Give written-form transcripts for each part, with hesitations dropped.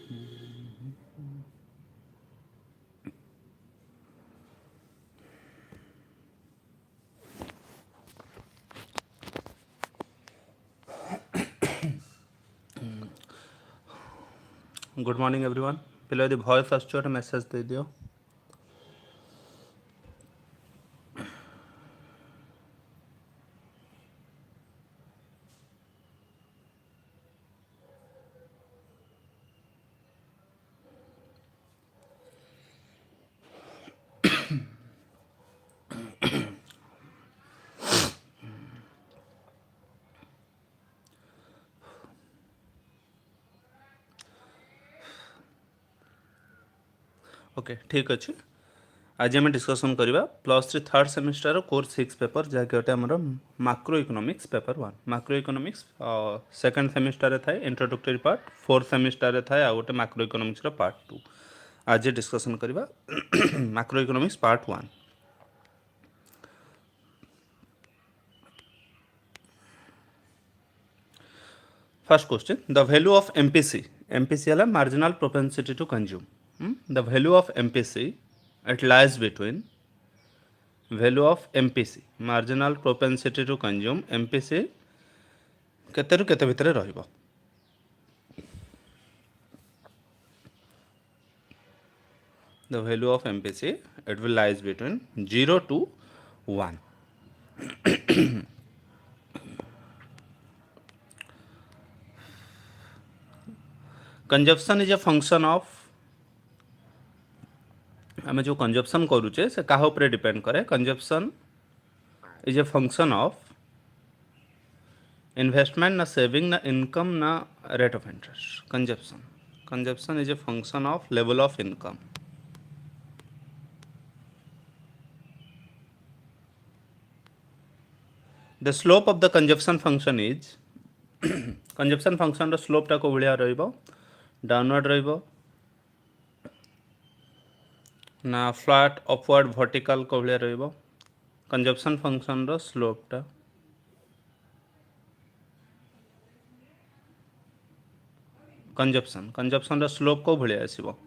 Good morning everyone पिला यदि voice आसुछ message दे दियो ओके ठीक अच्छे आज आम डिस्कसन करवा plus three third semester core 6 paper जहाँकि गोटे आमर macro economics paper 1 macro economics second semester थाए इंट्रोडक्टरी पार्ट फोर्थ सेमिस्टर थाए आ गोटे माक्रो इकोनॉमिक्स पार्ट 2 आज डिस्कसन करवा macro economics part 1 first question the value of MPC MPC है marginal propensity to consume the value of MPC it lies between value of MPC marginal propensity to consume MPC केते रु केते भितर रहइबो the value of MPC it will lies between 0 to 1 consumption is a function of आम जो consumption करुचे से क्या ऊपर डिपेंड करे consumption is a function of investment ना सेविंग ना इनकम ना rate of interest consumption is a function of level of income the slope of the consumption function is consumption function रो स्लोप टा को भलिया रहइबो डाउनवर्ड रहइबो ना flat upward vertical को भलिया रहइबो consumption function रो slope टा कंजप्शन रो slope को भलिया आसीबो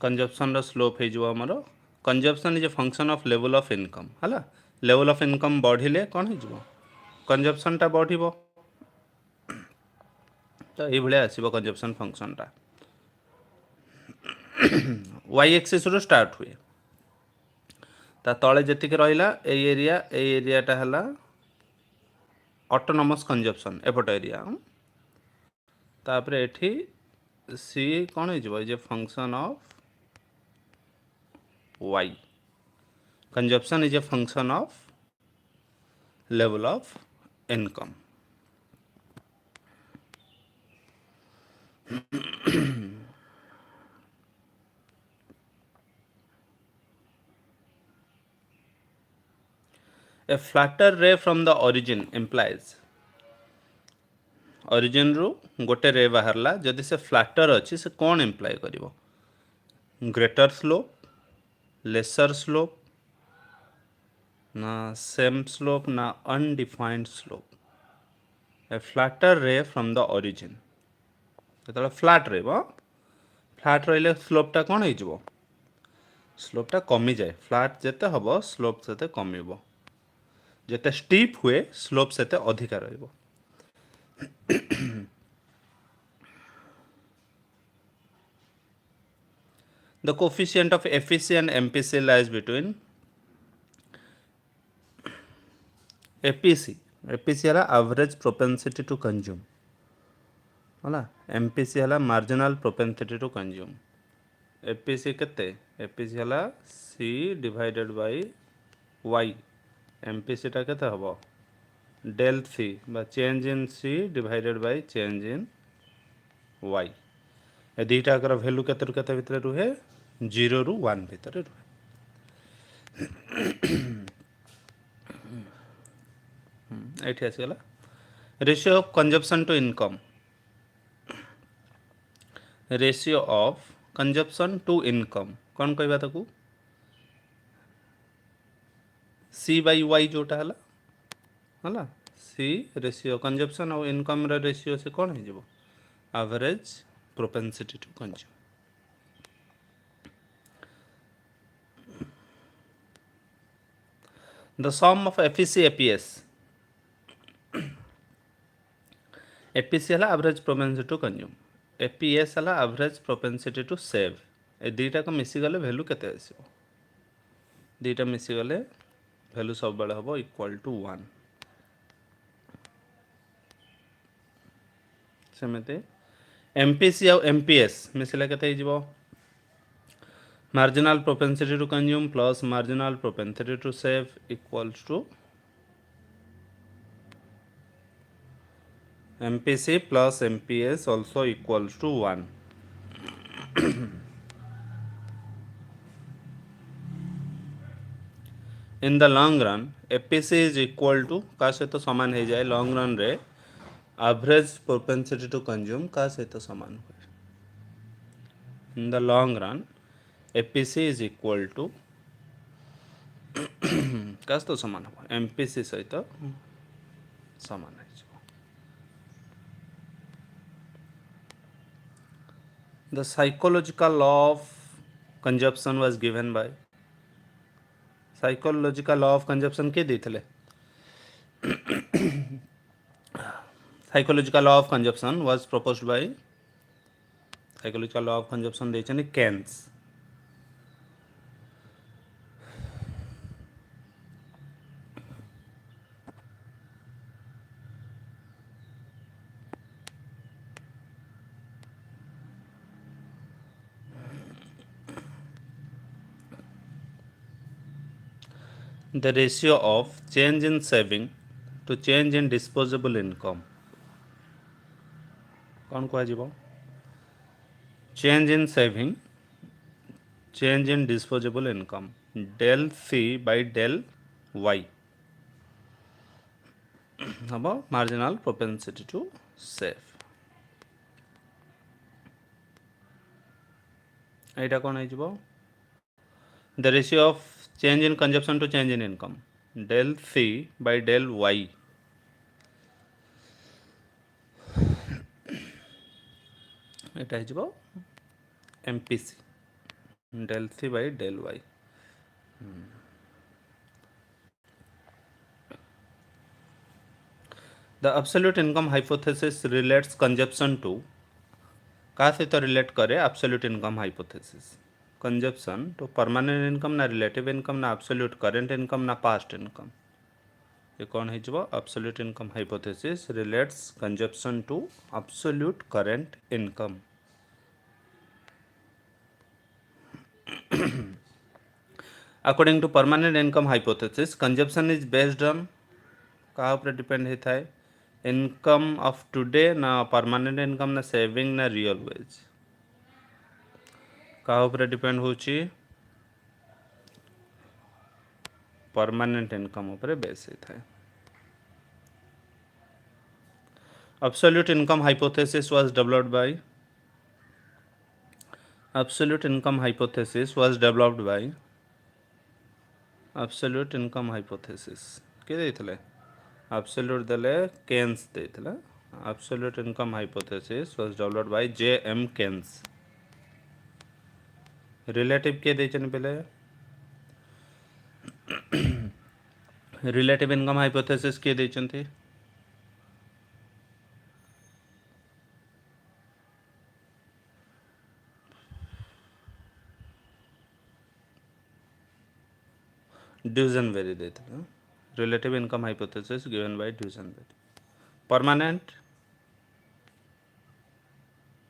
consumption रो slope हे जो हमरो consumption is a function of level of income हला लेवल ऑफ इनकम बढ़िले कौन हो जिवो कंजप्शन टा बढ़िबो तो ये भलिया आसीबो कंजप्शन फंक्शन टा वाई एक्सिस रो स्टार्ट हुए ता तळे जेतिक रहिला ए एरिया टा हला ऑटोनोमस कंजप्शन एपट एरिया तापर एठी सी कौन हो जिवो जे function of y consumption is a function of level of income a flatter ray from the origin implies origin रू गोटे रे बाहरला जदि से फ्लैटर अच्छी से कौन इम्प्लाय करिवो ग्रेटर स्लोप लेसर स्लोप ना सेम स्लोप ना undefined slope a flatter ray from the origin जो फ्लैट फ्लैट रही स्लोपटा कौन हो स्लोपटा कमी जाए फ्लैट जिते हम स्लोप से कम जिते स्टीप हुए स्लोप से अधिका रहिबो the coefficient of FEC and MPC lies between APC है average propensity to consume है MPC है marginal propensity to consume APC केते APC है C divided by Y MPC टा केते हबो del C बा change in C divided by change in Y ए दीटा कर वैल्यू केते रु केते भितर रुहे 0 रू 1 भितर रुहे एठी आसीगला ratio of consumption to income ratio of consumption to income कौन कहबा ताकू C by Y जोटा हला सी रेशियो कंजप्शन और इनकम रेशियो से कौन हो average propensity to consume. The sum of APC APS APC है average propensity to consume, APS है एवरेज प्रोपेंसिटी टू सेव। ए दुईटा को मिसीगले भैल्यू केते आसीबो, दुईटा मिसीगले भैल्यू सब बेले हम इक्वल टू 1। सेमते एमपीसी और एमपीएस मिसिले केते हो marginal propensity to consume plus marginal propensity to save equals to MPC plus MPS also equals to 1. In the long run APC is equal to का सहित समान हो जाए लॉन्ग रन रे एवरेज प्रोपेंसिटी टू कंज्यूम का सहित समान हुए। In the long run APC is equal to का सहित समान हो MPC सहित समान है। The psychological law of consumption was given by psychological law of consumption के देथिले psychological law of consumption was proposed by psychological law of consumption ଦେଇଛନ୍ତି Keynes। The ratio of change in saving to change in disposable income कौन कह change in saving change in disposable income del C by del Y हम marginal propensity to save। एटा कौन हो the ratio of change in consumption to change in income del C by del Y एटा हो MPC del C by del Y। The absolute income hypothesis relates consumption to का सहित relate करे absolute income hypothesis consumption to permanent income ना relative income ना absolute current income ना past income। ये कौन हो absolute income hypothesis relates consumption to absolute current income। According to permanent income hypothesis consumption is based on कहाँ ऊपर depend होता है इनकम ऑफ टुडे ना परमानेंट इनकम ना सेविंग ना रियल वेज कहाँ ऊपर डिपेंड होची परमानेंट इनकम ऊपर बेस होता है। Absolute income hypothesis was developed by absolute income hypothesis was developed by absolute income hypothesis के देथिले absolute देले Keynes देथिले absolute income hypothesis was developed by J.M. Keynes। relative के देचन पहले relative income hypothesis के देचन थे Dusenberry देथिले relative income hypothesis given by Dusenberry।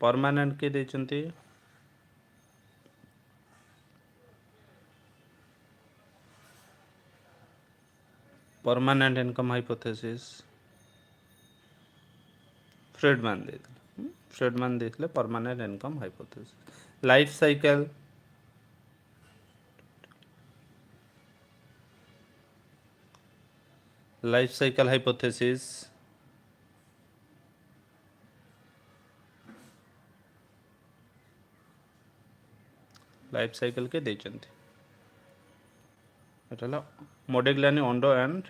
permanent के देचन थे permanent income hypothesis Friedman देथिले permanent income hypothesis। life cycle hypothesis life cycle के देचन थे एटाला मोडिग्लानी Ondo and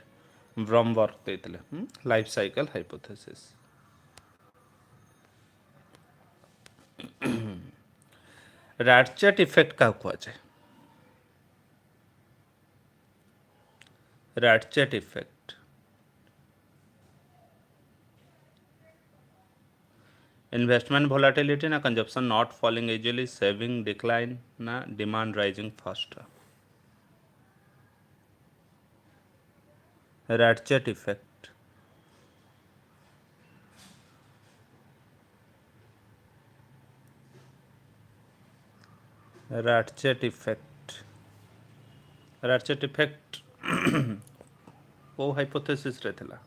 Brumberg ଦେଇଥିଲେ life cycle hypothesis. Ratchet effect କାହାକୁ କୁହାଯାଏ? Ratchet effect investment volatility ना consumption not falling easily, saving decline ना demand rising faster. Ratchet effect ratchet effect ratchet effect को hypothesis रे थिला।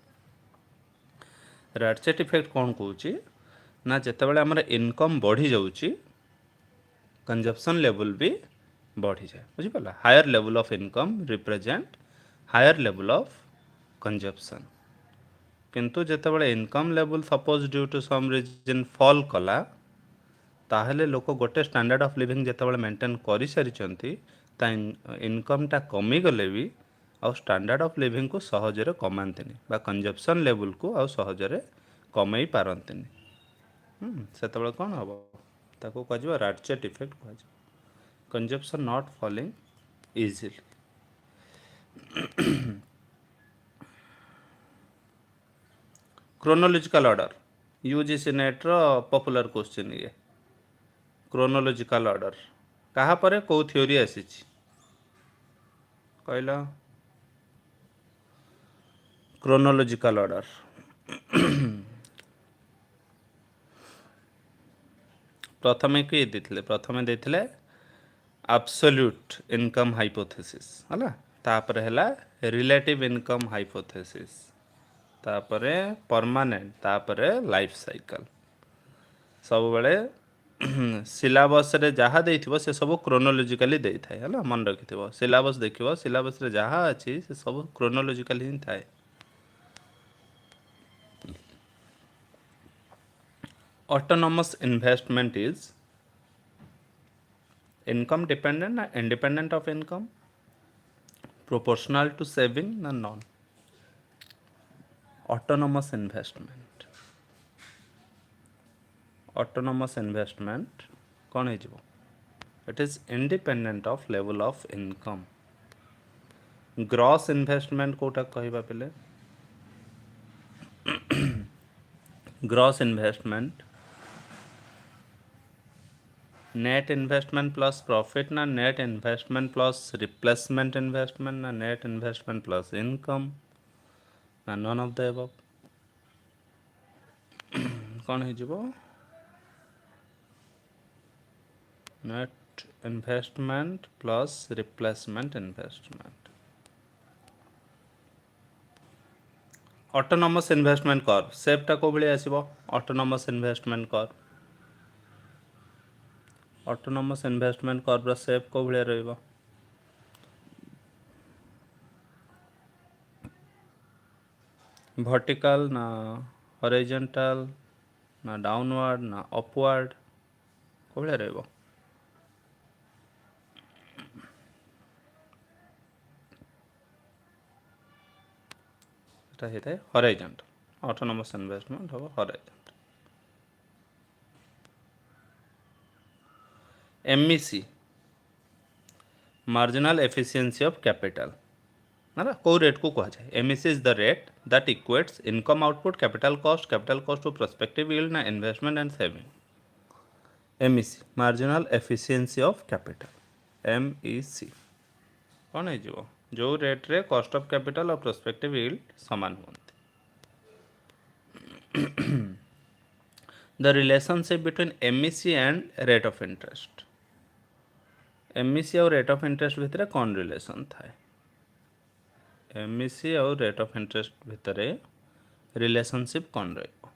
राडचेट इफेक्ट कौन कहूँ ना जितेबाला आमर इनकम बढ़ी जाऊँची कंजप्शन लेवल भी बढ़ी जाए। बुझिपारा higher level of income represent higher level of consumption, किंतु जितेबाला income level suppose due to some reason fall कला ताहले लोक गोटे स्टैंडर्ड ऑफ लिविंग जितेबाला मेंटेन कर सारी ता इनकमटा कमी गले भी आउ स्टैंडर्ड ऑफ लिविंग को सहजरे कमांतिनी बा कंजप्शन लेवल को आउ सहजरे कमई पारंतिनी। सेतबेले कौन हम ताको कह राडचेट इफेक्ट कह consumption not falling easily. Chronological order UGC NET रो पॉपुलर क्वेश्चन ये। क्रोनोलॉजिकल ऑर्डर कहा परे को थ्योरी आसीची कहला? क्रोनोलॉजिकल ऑर्डर प्रथमे किए देथिले? प्रथमे देथिले एब्सोल्यूट इनकम हाइपोथेसिस हला, तापर हैला रिलेटिव इनकम हाइपोथेसिस, तापर परमानेंट, तापर लाइफ साइकिल। सब बेले सिलेबस रे जहाँ देइथिबो से सब क्रोनोलॉजिकली देई थाए हला, मन रखिथिबो। सिलेबस देखिबो, सिलेबस रे जहाँ अछि से सब क्रोनोलॉजिकली ही थाए। Autonomous investment is income dependent ना independent of income, proportional to saving ना नॉन। ऑटोनॉमस इन्वेस्टमेंट कौन है? It is independent of level of income. Gross investment कोटा कहबा पेले? Gross investment net investment plus profit ना net investment plus replacement investment ना net investment plus income ना none of the above. कौन है? Net investment plus replacement investment. Autonomous investment curve सेपटा को भली आसीबो? Autonomous investment curve, autonomous investment curve रो shape को भली रहइबो? वर्टिकल ना हॉरिजॉन्टल ना डाउनवर्ड ना अपवर्ड को भली रहइबो? है हॉरिजॉन्टल। ऑटोनॉमस इन्वेस्टमेंट हम horizontal. MEC marginal efficiency of capital ना को रेट को कह जाए? MEC is the rate that equates income output capital cost to prospective yield ना investment and saving. MEC marginal efficiency of capital MEC कौन है? जो रेट रे कॉस्ट ऑफ कैपिटल और प्रोस्पेक्टिव यील्ड समान होते। The relationship between MEC and rate of interest, MEC और rate of interest भितर कौन रिलेशन थाए? MEC और रेट ऑफ इंटरेस्ट भितर रिलेशनशिप कौन रहिबो?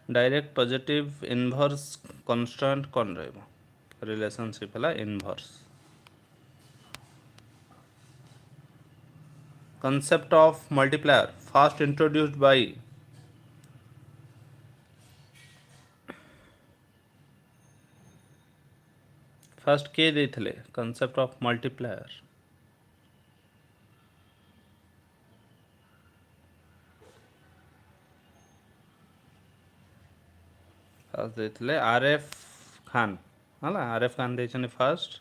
डायरेक्ट पॉजिटिव इनवर्स कांस्टेंट कौन रहिबो? रिलेशनशिप हला inverse. concept of multiplier first introduced by first के देथिले? concept of multiplier ଫାଷ୍ଟ ଦେଇଥିଲେ RF ଖାନ୍ ହେଲା, RF ଖାନ୍ ଦେଇଛନ୍ତି ଫାଷ୍ଟ।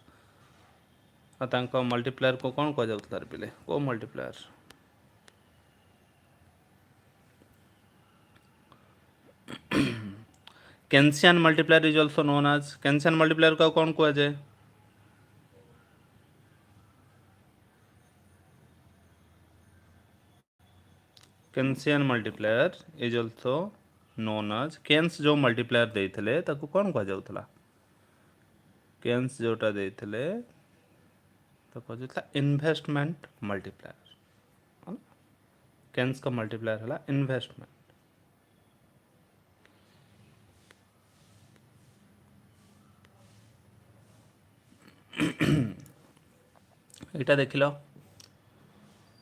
ଆଉ ତାଙ୍କ ମଲ୍ଟିପ୍ଲାୟରକୁ କ'ଣ କୁହାଯାଉଥିଲା ପିଲେ, କେଉଁ multiplier? Keynesian multiplier is also known as, Keynesian ମଲ୍ଟିପ୍ଲାୟରକୁ ଆଉ କ'ଣ କୁହାଯାଏ? Keynesian multiplier is also known as, Keynes ଯେଉଁ ମଲ୍ଟିପ୍ଲାୟର ଦେଇଥିଲେ ତାକୁ କ'ଣ କୁହାଯାଉଥିଲା? କେନ୍ସ ଯେଉଁଟା ଦେଇଥିଲେ ତାକୁ କୁହାଯାଉଥିଲା ଇନଭେଷ୍ଟମେଣ୍ଟ ମଲ୍ଟିପ୍ଲାୟର। କେନ୍ସଙ୍କ ମଲ୍ଟିପ୍ଲାୟର ହେଲା ଇନଭେଷ୍ଟମେଣ୍ଟ। ଏଇଟା ଦେଖିଲ,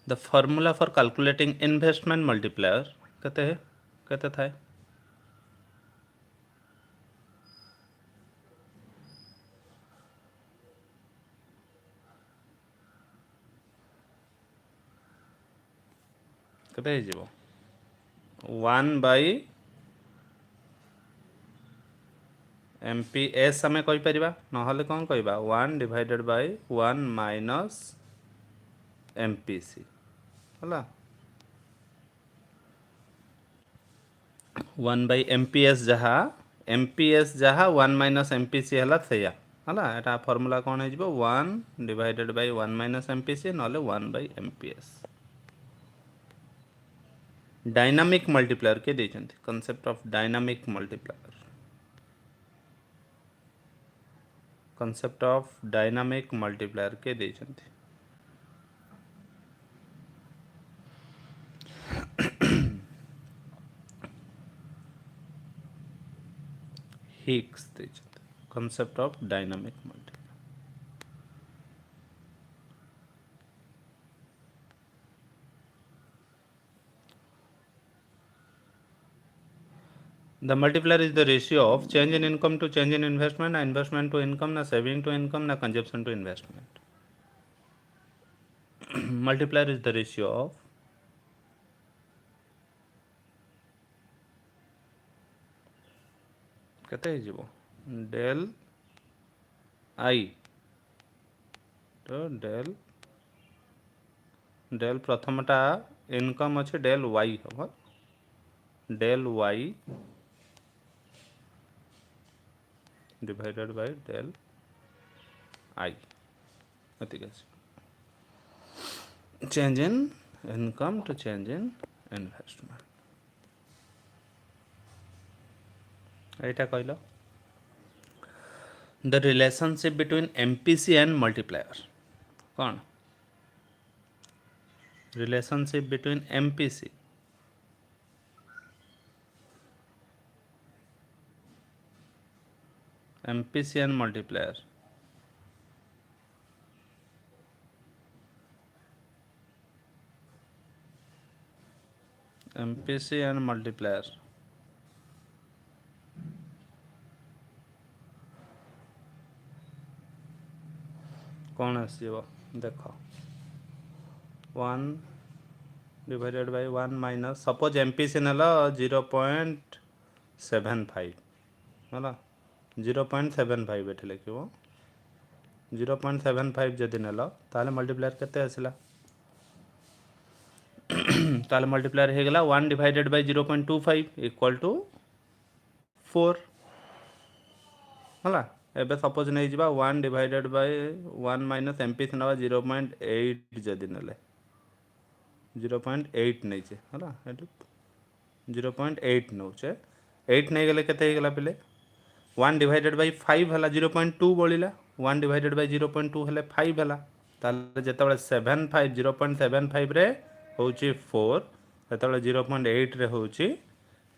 the formula for calculating investment multiplier କେତେ ଥାଏ? କେତେ ହେଇଯିବ? 1/MPS ଆମେ କହିପାରିବା, ନହେଲେ କ'ଣ କହିବା? 1/1 ମାଇନସ୍ MPC ହେଲା। 1/MPS ଯାହା, MPS ଯାହା 1 ମାଇନସ୍ MPC ହେଲା ସେଇଆ ହେଲା। ଏଟା ଫର୍ମୁଲା କ'ଣ ହେଇଯିବ? 1/1 ମାଇନସ୍ MPC ନହେଲେ 1/MPS। डायनामिक मल्टीप्लायर के ଦେଇଛନ୍ତି, concept of dynamic multiplier, concept of dynamic multiplier के ଦେଇଛନ୍ତି? हिग्स ଦେଇଛନ୍ତି, concept of dynamic multiplier. The multiplier is the ratio of change in income to change in investment, na investment to income, na saving to income, na consumption to investment. Multiplier is the ratio of କେତେ ହେଇଯିବ? del I ତ del ପ୍ରଥମଟା income ଅଛି, del Y ହେବ, del Y divided by del I, ଏତିକି ଅଛି। change in income to change in investment, এইটা কইল। the relationship between MPC and multiplier କ'ଣ? relationship between MPC and multiplier, MPC and multiplier କ'ଣ ଆସିବ ଦେଖ? 1/1 ମାଇନସ୍, ସପୋଜ MPC ନେଲ 0.75 ହେଲା, 0.75 ଏଠି ଲେଖିବ। 0.75 ଯଦି ନେଲ ତାହେଲେ ମଲ୍ଟିପ୍ଲାୟର କେତେ ଆସିଲା? ତାହେଲେ ମଲ୍ଟିପ୍ଲାୟର ହେଇଗଲା 1/0.25 ଇକ୍ୱାଲ୍ ଟୁ 4 ହେଲା। ଏବେ ସପୋଜ ନେଇଯିବା 1/1 ମାଇନସ୍ MPC ନେବା 0.8, ଯଦି ନେଲେ 0.8 ନେଇଛେ ହେଲା, ଏଠି 0.8 ନେଉଛେ, 8 ନେଇଗଲେ କେତେ ହେଇଗଲା ପିଲେ? 1/5 ହେଲା, 0.2 ବଳିଲା, 1/0.2 ହେଲେ 5 ହେଲା। ତାହେଲେ ଯେତେବେଳେ 0.75ରେ ହେଉଛି 4, ସେତେବେଳେ 0.8ରେ ହେଉଛି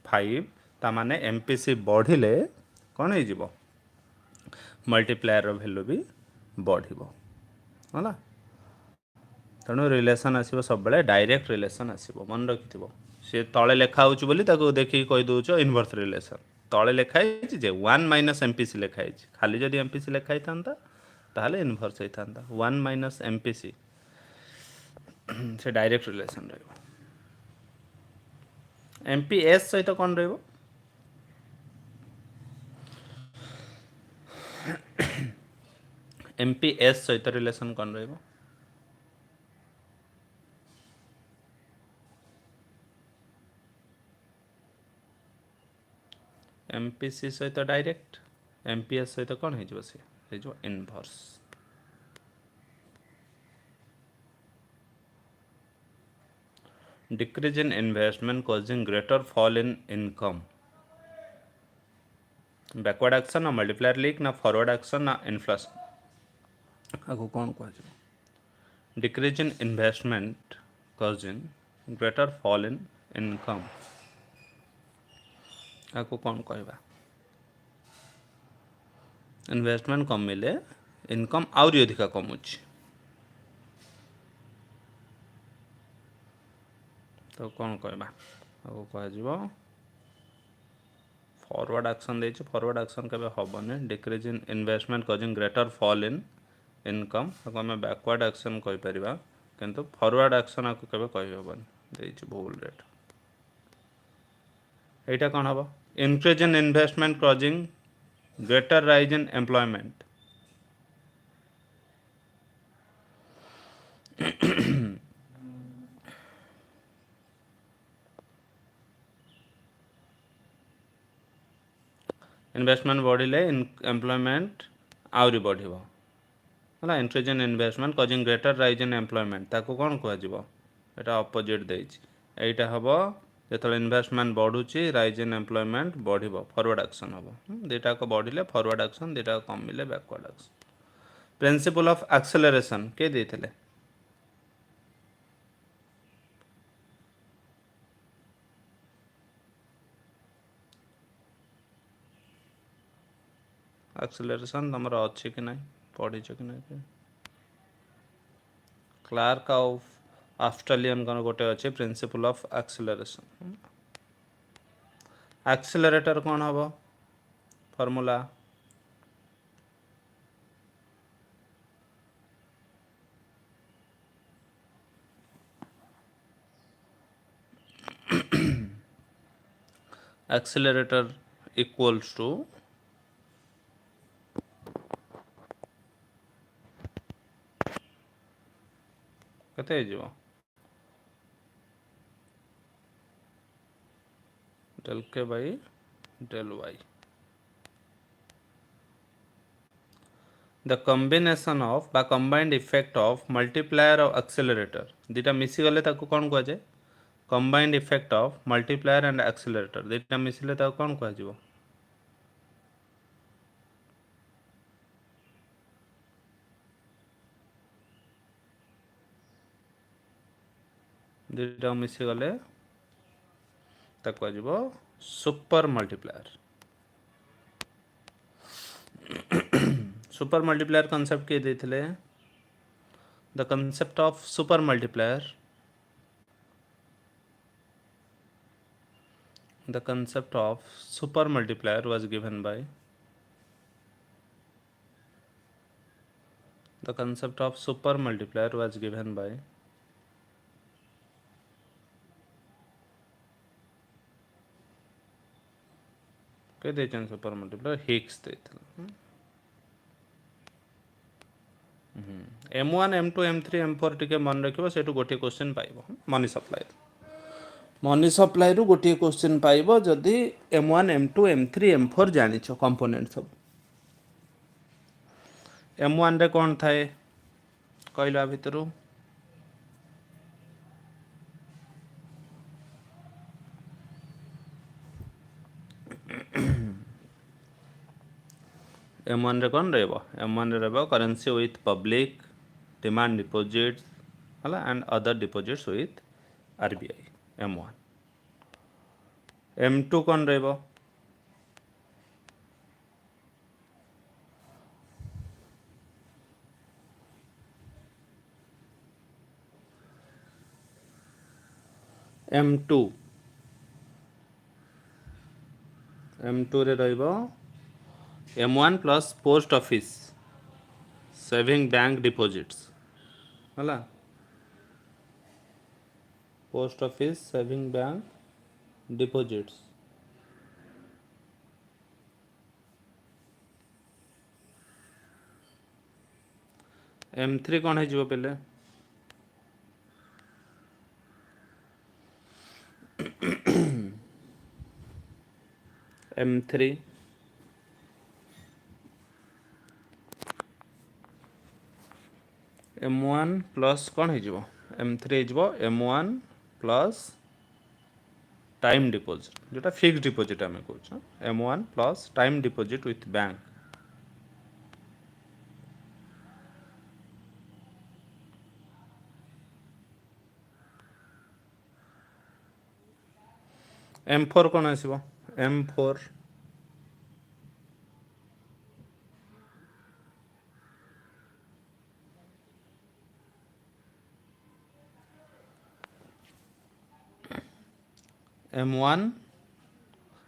5, ତାମାନେ MPC ବଢ଼ିଲେ କ'ଣ ହେଇଯିବ? ମଲ୍ଟିପ୍ଲାୟରର ଭ୍ୟାଲୁ ବି ବଢ଼ିବ ହେଲା। ତେଣୁ ରିଲେସନ୍ ଆସିବ ସବୁବେଳେ ଡାଇରେକ୍ଟ ରିଲେସନ୍ ଆସିବ, ମନେ ରଖିଥିବ। ସେ ତଳେ ଲେଖା ହେଉଛି ବୋଲି ତାକୁ ଦେଖିକି କହିଦେଉଛ ଇନଭର୍ସ ରିଲେସନ୍। ତଳେ ଲେଖା ହେଇଛି ଯେ 1 ମାଇନସ୍ MPC ଲେଖା ହେଇଛି, ଖାଲି ଯଦି MPC ଲେଖା ହେଇଥାନ୍ତା ତାହେଲେ ଇନଭର୍ସ ହେଇଥାନ୍ତା। 1 ମାଇନସ୍ MPC ସେ ଡାଇରେକ୍ଟ ରିଲେସନ୍ ରହିବ। MPS ସହିତ କ'ଣ ରହିବ? MPS सहित रिलेशन कौन रहिबो? MPC सहित डायरेक्ट, MPS सहित कौन हो सी हो inverse. Decrease in investment causing greater fall in income. Backward action ना मल्टीप्लायर लीक ना फॉरवर्ड एक्शन ना इन्फ्लेशन। आगो कौन कह decrease in investment causing greater fall in income. आगो कौन कहवा इन्वेस्टमेंट कमिले इनकम आउरी अधिका कमुची तो कौन कहवा आगो कह फॉरवर्ड एक्शन देछि फॉरवर्ड एक्शन केबे हबने decrease in investment causing greater fall in income ताको आमे बैकवर्ड एक्शन कहि परिबा किंतु फॉरवर्ड एक्शन आको केबे कहि हबन देछि भूल रेट एटा कोन हबो increase in investment causing greater rise in employment investment बढ़िले एम्प्लॉयमेंट आउरी बढ़िबो हला increase in investment causing greater rise in employment ताको कोन कह जिवो एटा ऑपोजिट देछि एटा हबो जेतले इन्वेस्टमेंट बढ़ुची राइज इन एम्प्लॉयमेंट बढ़िबो फॉरवर्ड एक्शन हबो देटा को बढ़िले फॉरवर्ड एक्शन देटा को कमिले backward action principle of acceleration के देथिले एक्सेलरेशन तमरा अछि कि नै पढ़ी छ कि नै क्लार्क ऑफ ऑस्ट्रेलियन कौन गोटे अच्छे प्रिंसिपल ऑफ एक्सेलरेशन एक्सेलरेटर कौन हम फॉर्मूला एक्सेलरेटर इक्वल्स टू केते हो del K by del Y the combination of बा कंबाइंड इफेक्ट ऑफ मल्टीप्लायर और एक्सेलरेटर दीटा मिसी गले ताको कौन कह जाए combined effect of multiplier and accelerator दीटा मिसिले ताको कौन कह जिवो दीटा मिसी गले ताको कह जिवो super multiplier super multiplier concept के देथिले the concept of super multiplier the concept of super multiplier was given by the concept of super multiplier was given by के देचन सुपर मल्टीप्लायर हिग्स देथिले M1 M2 M3 M4 टिके मन रखिबो सेटु गोटे question पाइबो money supply रु गोटे question पाइबो जदि M1 M2 M3 M4 जानिछो component सब M1 रे कोन थाए कहला भितरु M1 रे कोन रहबो M1 रे रहबो currency with public demand deposits हला and other deposits with RBI M1 M2 कौन रहबो M2 रे रहबो M1 plus post office saving bank deposits हला post office saving bank deposits M3 कौन है पहले M3 M1 प्लस कौन है M3 हो M1 प्लस टाइम डिपोजिट जोटा फिक्स डिपोजिट आम कौन M1 plus time deposit with bank M4 कौन आसो M4 M1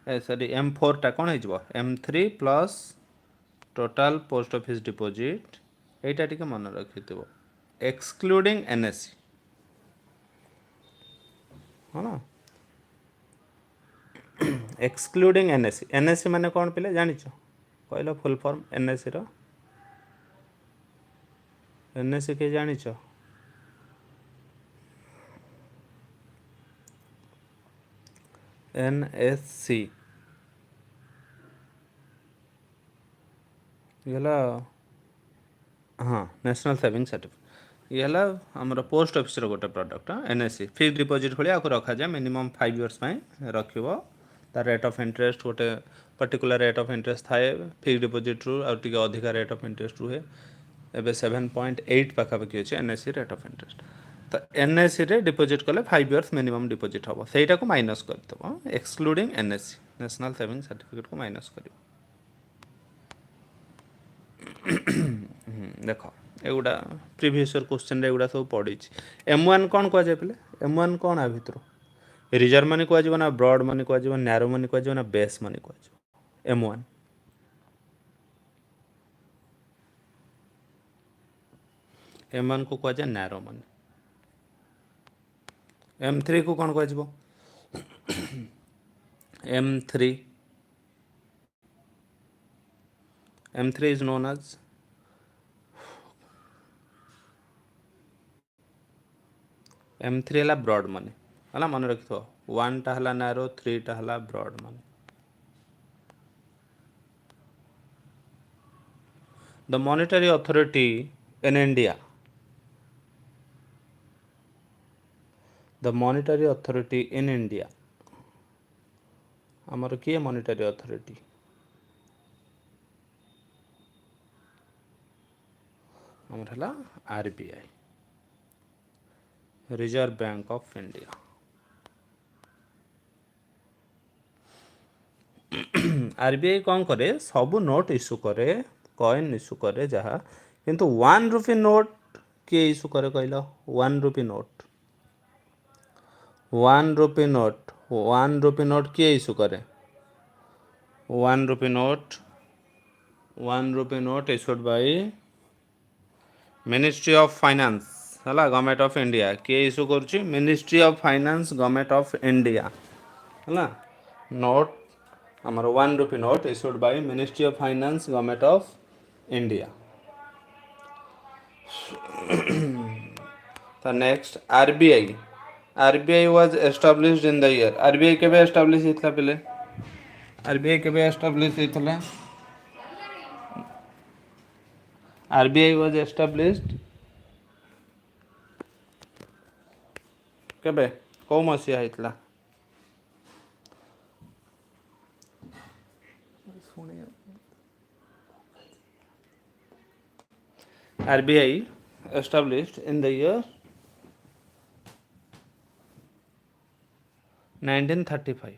सॉरी M4 टा कौन हो M3 plus total post office deposit एटा टिके मन रखिथिबो एक्सक्लूडिंग NSC हाँ ना एक्सक्लूडिंग NSC माने कौन पिले जानी कहल फुल फॉर्म NSC रो NSC के जानी NSC ये हाँ नेशनल सेविंग सर्टिफिकेट ये आमर पोस्ट ऑफिस रो गोटे प्रोडक्ट NSC फिक्स डिपोजिट भाई आपको रखा जाए मिनिमम 5 इयर्स रखिबो तार रेट ऑफ इंटरेस्ट गोटे पर्टिकुलर रेट ऑफ इंटरेस्ट थाए फिक्स डिपोजिट रु और टिके अधिका रेट ऑफ इंटरेस्ट रुहे एबे 7.8 पाखापाखि अच्छे NSC रेट ऑफ इंटरेस्ट तो NSC रे डिपोजिट कले 5 इयर्स मिनिमम डिपोजिट हम सेटा को माइनस करदेव excluding NSC national saving certificate को माइनस कर देख एगुड़ा प्रीवियस ईयर क्वेश्चन एगुड़ा सब पढ़ी M1 कौन कह जाए पे M1 कौन आ भितर रिजर्व मनी कह ना ब्रॉड मनी कह नैरो मनी कह ना बेस मनी कह M1 M1 को कह नैरो मनी M3 को कौन कह M3 is known as M3 है ब्रॉड मनी है मन रखि 1 टा है नैरो 3 टा है broad money the monetary authority in India the monetary authority in India आमर किए मॉनेटरी अथॉरिटी आमर है RBI reserve bank of India RBI कौन करे सबू नोट इश्यू करे कॉइन इश्यू करे जहाँ किंतु 1 रुपी नोट किए इश्यू करे कहल 1 rupee note 1 rupee note 1 rupee note किए इश्यू करे 1 rupee note 1 rupee note issued by ministry of finance है गवर्नमेंट ऑफ इंडिया किए इश्यू करुच्ची ministry of finance government of India है नोट आमर 1 rupee note issued by ministry of finance government of India तो next RBI was established in the year RBI केबे establish होता पहले RBI केबे establish होता RBI was established केबे कौ मसीहा होता RBI established in the year 1935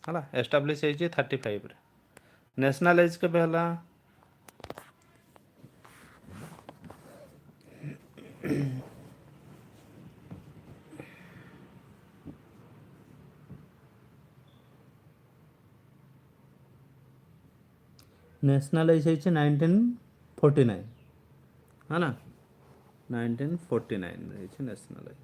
है एस्टाब्लिश होती 35 रे नेशनलाइज के हला नेशनलाइज होती 1949 है ना 1949 रही नेशनलाइज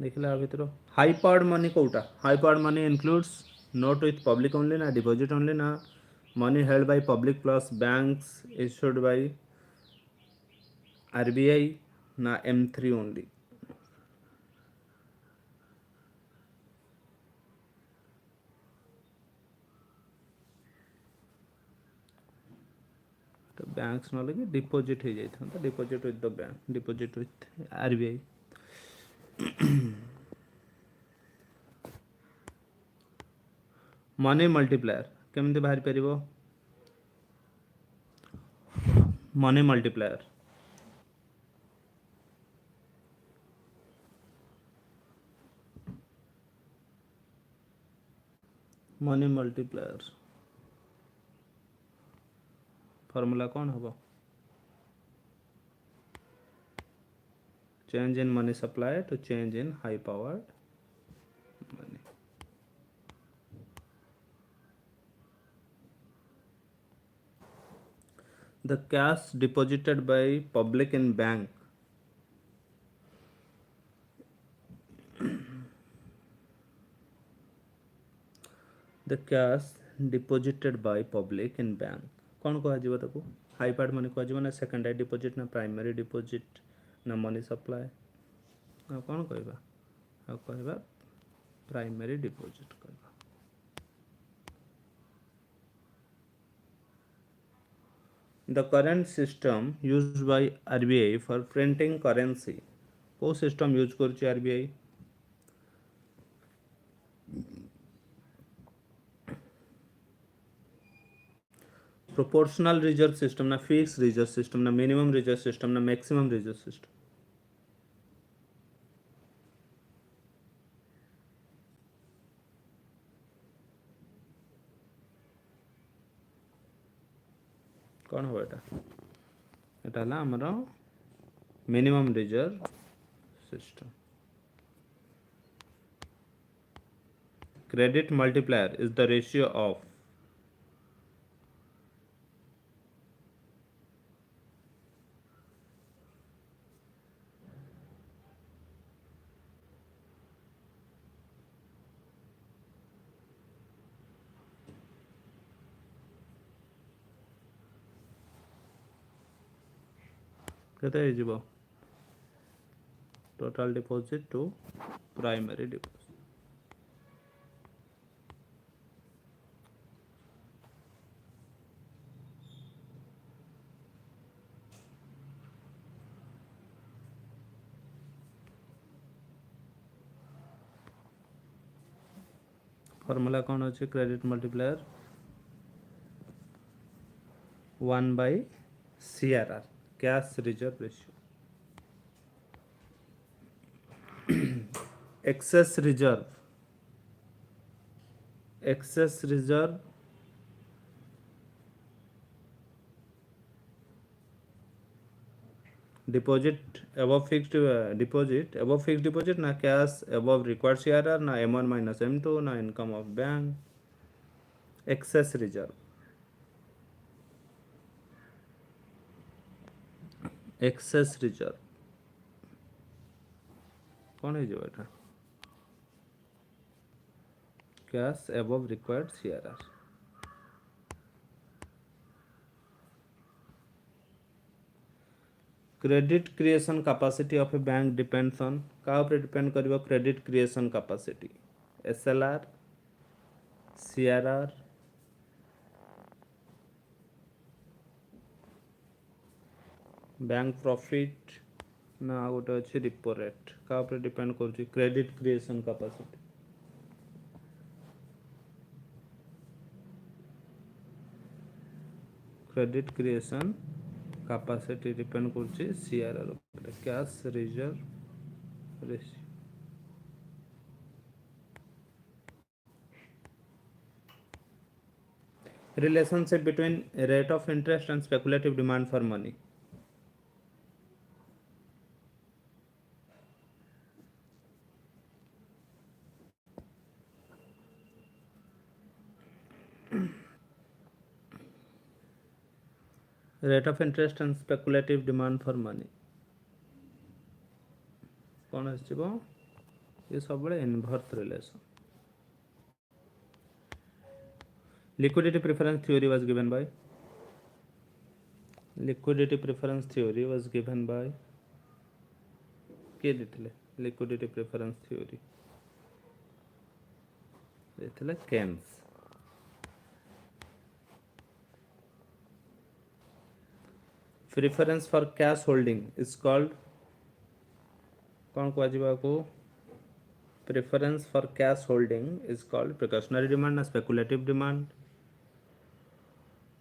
देखला भितर हाई पावर्ड मनी कोटा high powered money includes note with public only ना डिपॉजिट ओनली ना money held by public plus banks issued by RBI na M3 only. तो banks न लगे deposit हो जाता है, deposit with the bank, deposit with RBI. Money multiplier केमती बाहरी पार money multiplier money multiplier formula कौन हम change in money supply to change in high powered money the cash deposited by public in bank the cash deposited by public in bank कौन कह जीव ताको high part money कह जीव ना secondary deposit ना प्राइमरी डिपोजिट ना money supply आ कौन कहबा आ कहबा प्राइमरी डिपोजिट कहबा The current system used by RBI for printing currency को सिस्टम यूज करुच्ची RBI proportional reserve system ना fixed reserve system ना minimum reserve system ना maximum reserve system कौन हो एटा हला हमरो minimum reserve system credit multiplier is the ratio of केते हो total deposit to primary deposit formula कौन अच्छे credit multiplier 1 by CRR cash reserve ratio excess reserve deposit above fixed deposit na cash above required CRR na M1 minus M2 na income of bank excess reserve कौन है जो बेटा cash above required CRR credit creation capacity of a bank depends on का ऊपर depend करिवो credit creation capacity SLR CRR bank profit ना गोटे अच्छे रिपो रेट का ऊपर डिपेंड करुच्ची credit creation capacity credit creation capacity depend करुच्ची CRR ऊपर cash reserve ratio relationship between rate of interest and speculative demand for money rate of interest and speculative demand for money कौन आसो ये सब inverse relation Liquidity preference theory was given by କିଏ ଦେଇଥିଲେ? liquidity preference theory ଦେଇଥିଲେ Keynes. preference for cash holding is called कौन को preference for cash holding is called precautionary demand ना speculative demand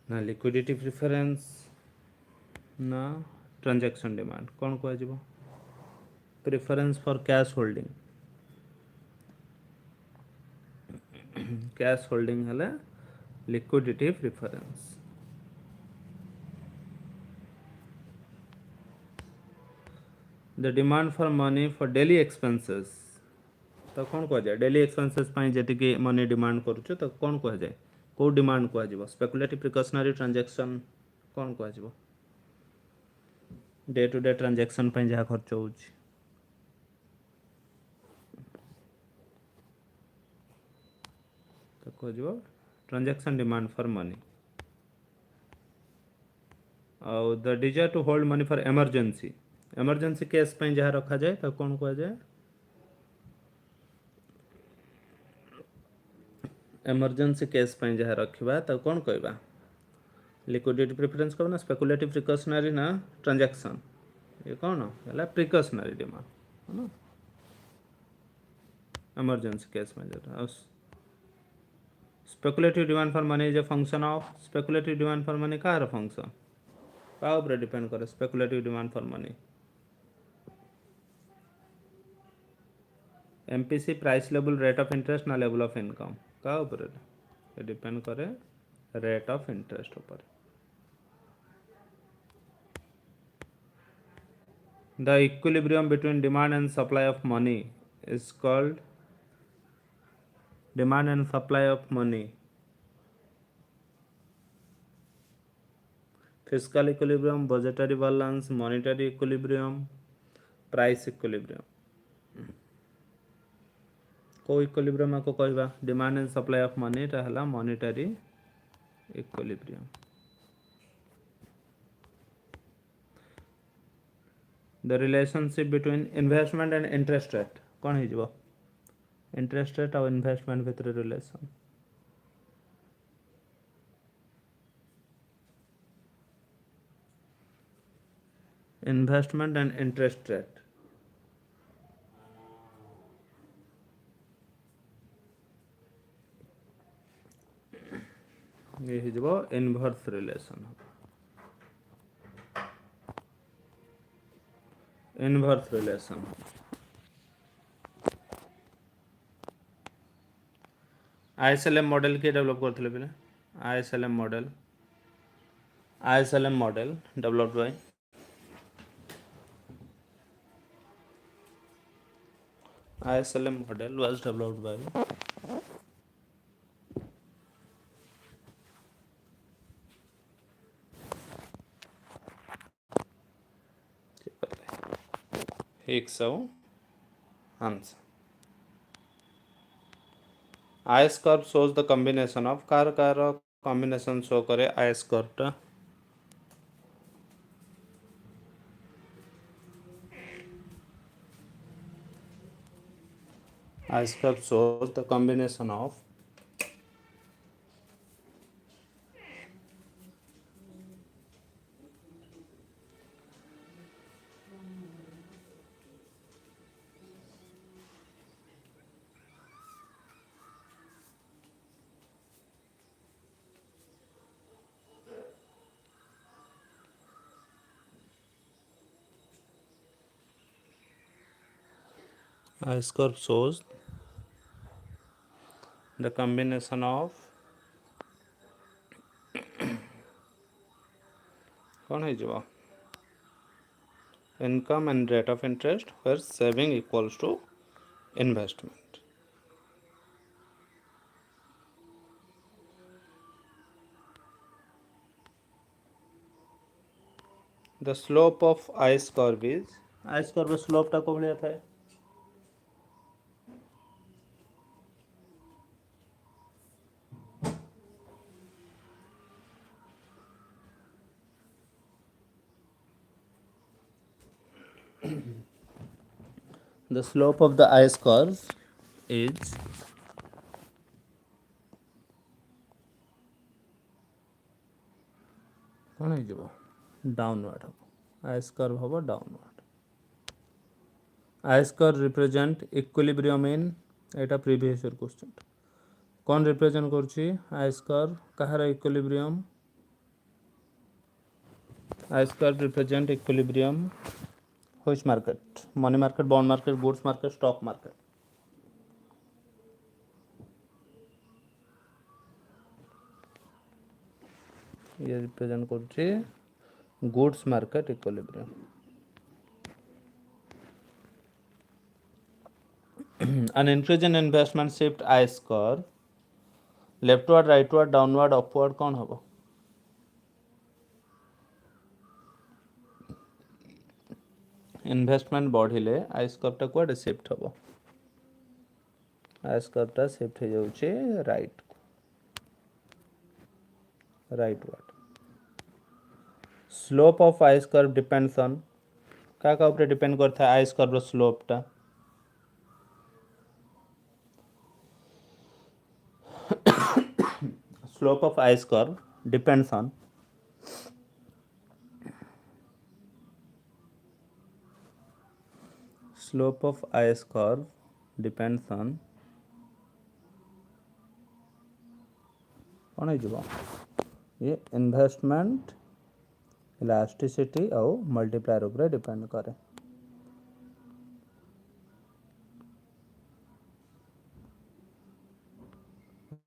ना liquidity preference ना transaction demand कौन को preference for cash holding cash holding है liquidity preference। the demand for money for daily expenses तो कौन को डेली एक्सपेंसेस जी money demand करुच तो कौन कहुए कौ डिमांड कह स्पेकुलेटिव प्रिकॉशनरी ट्रांजैक्शन कौन कह डे टू डे ट्रांजैक्शन जहाँ खर्च हो ट्रांजैक्शन डिमांड फॉर मनी आउ the desire to hold money for emergency case जहाँ रखा जाए तो कौन कहुए इमरजेंसी केस जहाँ रखा तो कौन कहवा लिक्विडिटी प्रिफरेंस कहना स्पेकुलेटिव प्रिकॉशनरी ना ट्रांजैक्शन ये कौन है प्रिकॉशनरी डिमांड है ना इमरजेंसी केस में speculative demand for money is a function of speculative demand for money car function क्या ऊपर डिपेंड करे speculative demand for money MPC price level rate of interest ना लेवल ऑफ इनकम क्या ऊपर depend करे rate of interest ऊपर। The equilibrium between demand and supply of money is called demand and supply of money, fiscal equilibrium, budgetary balance, monetary equilibrium, price equilibrium। को equilibrium को कहबा demand and supply of money रहला monetary equilibrium. The relationship between investment and interest rate कौन हो interest rate और investment भितर relation investment and interest rate ये हो inverse relation inverse relation ISLM model के डेवलप करथिले पहिले ISLM model developed by ISLM model was developed by Hicks and Hans। IS curve shows the combination of car combination show करे IS curve टा IS curve shows the combination of IS curve shows the combination of कौन है income and rate of interest where saving equals to investment। The slope of IS curve is IS curve slope टा को भलिया था the slope of the ice curve is कौन हो downward हम ice curve हम downward ice curve represent equilibrium इन एटा previous year question कौन represent करछि ice curve Kahar equilibrium ice curve represent equilibrium which market money market bond market goods market stock market ये represent करछि goods market equilibrium an increase in investment shift ice curve leftward rightward downward upward कौन हबो investment बढ़िले IS कर्वटा कुआडे shift हबो IS कर्वटा shift हो जाउछे rightward slope of IS curve depends on का ऊपर डिपेंड करता है आइस कर्व स्लोपटा slope of ice curve depends on slope of ice curve depends on कौन है ये इन्वेस्टमेंट इलास्टिसिटी और मल्टीप्लायर ऊपर डिपेंड करे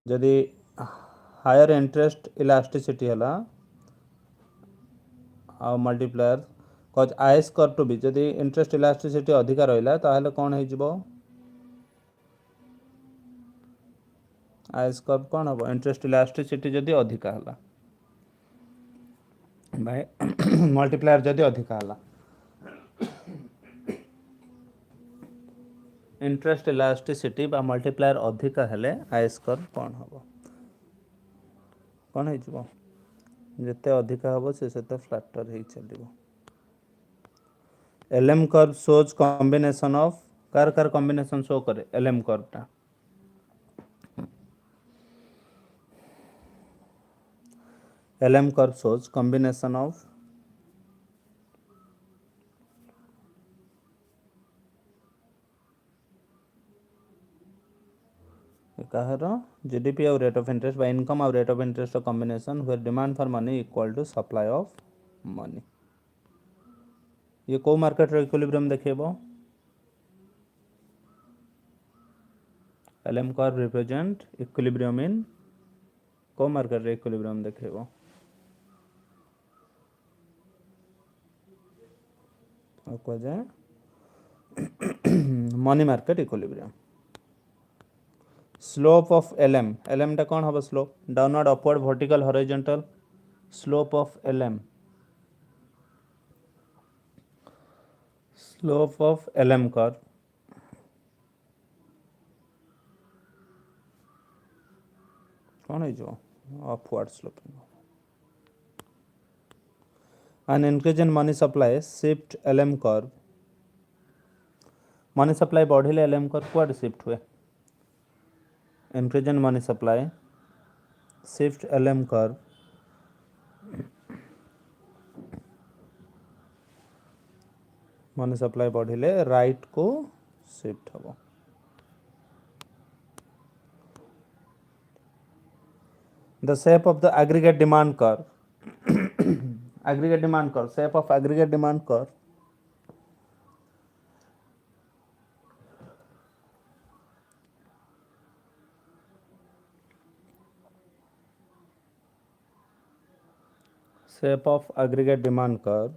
जदि हायर इंटरेस्ट इलास्टिसिटी है आ मल्टीप्लायर कज आइस कर्व टू भी जदि इंटरेस्ट इलास्टिसिटी अधिका रहा ताहले कौन हो आइस कर्व कौन हम इंटरेस्ट इलास्टिसिटी जदि अधिका है भाई मल्टीप्लायर जदि अधिका है इंटरेस्ट इलास्टिसिटी बा मल्टीप्लायर अधिका हेले आइस कर्व कौन हम कौन हो जिते अधिका हम से फ्लैटर हो चलो LM curve shows combination of car combination show करे LM कर्वटा LM curve shows combination of GDP और rate of interest by income और rate of interest combination where demand for money equal to supply of money ये को market रो equilibrium देखेबो LM curve represent equilibrium in को market रो equilibrium देखेबो money market equilibrium slope of LM टा कौन हम slope downward upward vertical horizontal slope of LM curve कौन है जो upward sloping an increase in money supply shift LM curve money supply बढ़िले LM curve कुआड शिफ्ट हुए increase in money supply shift LM curve money supply बढ़िले right को shift हबो the shape of the aggregate demand curve shape of aggregate demand curve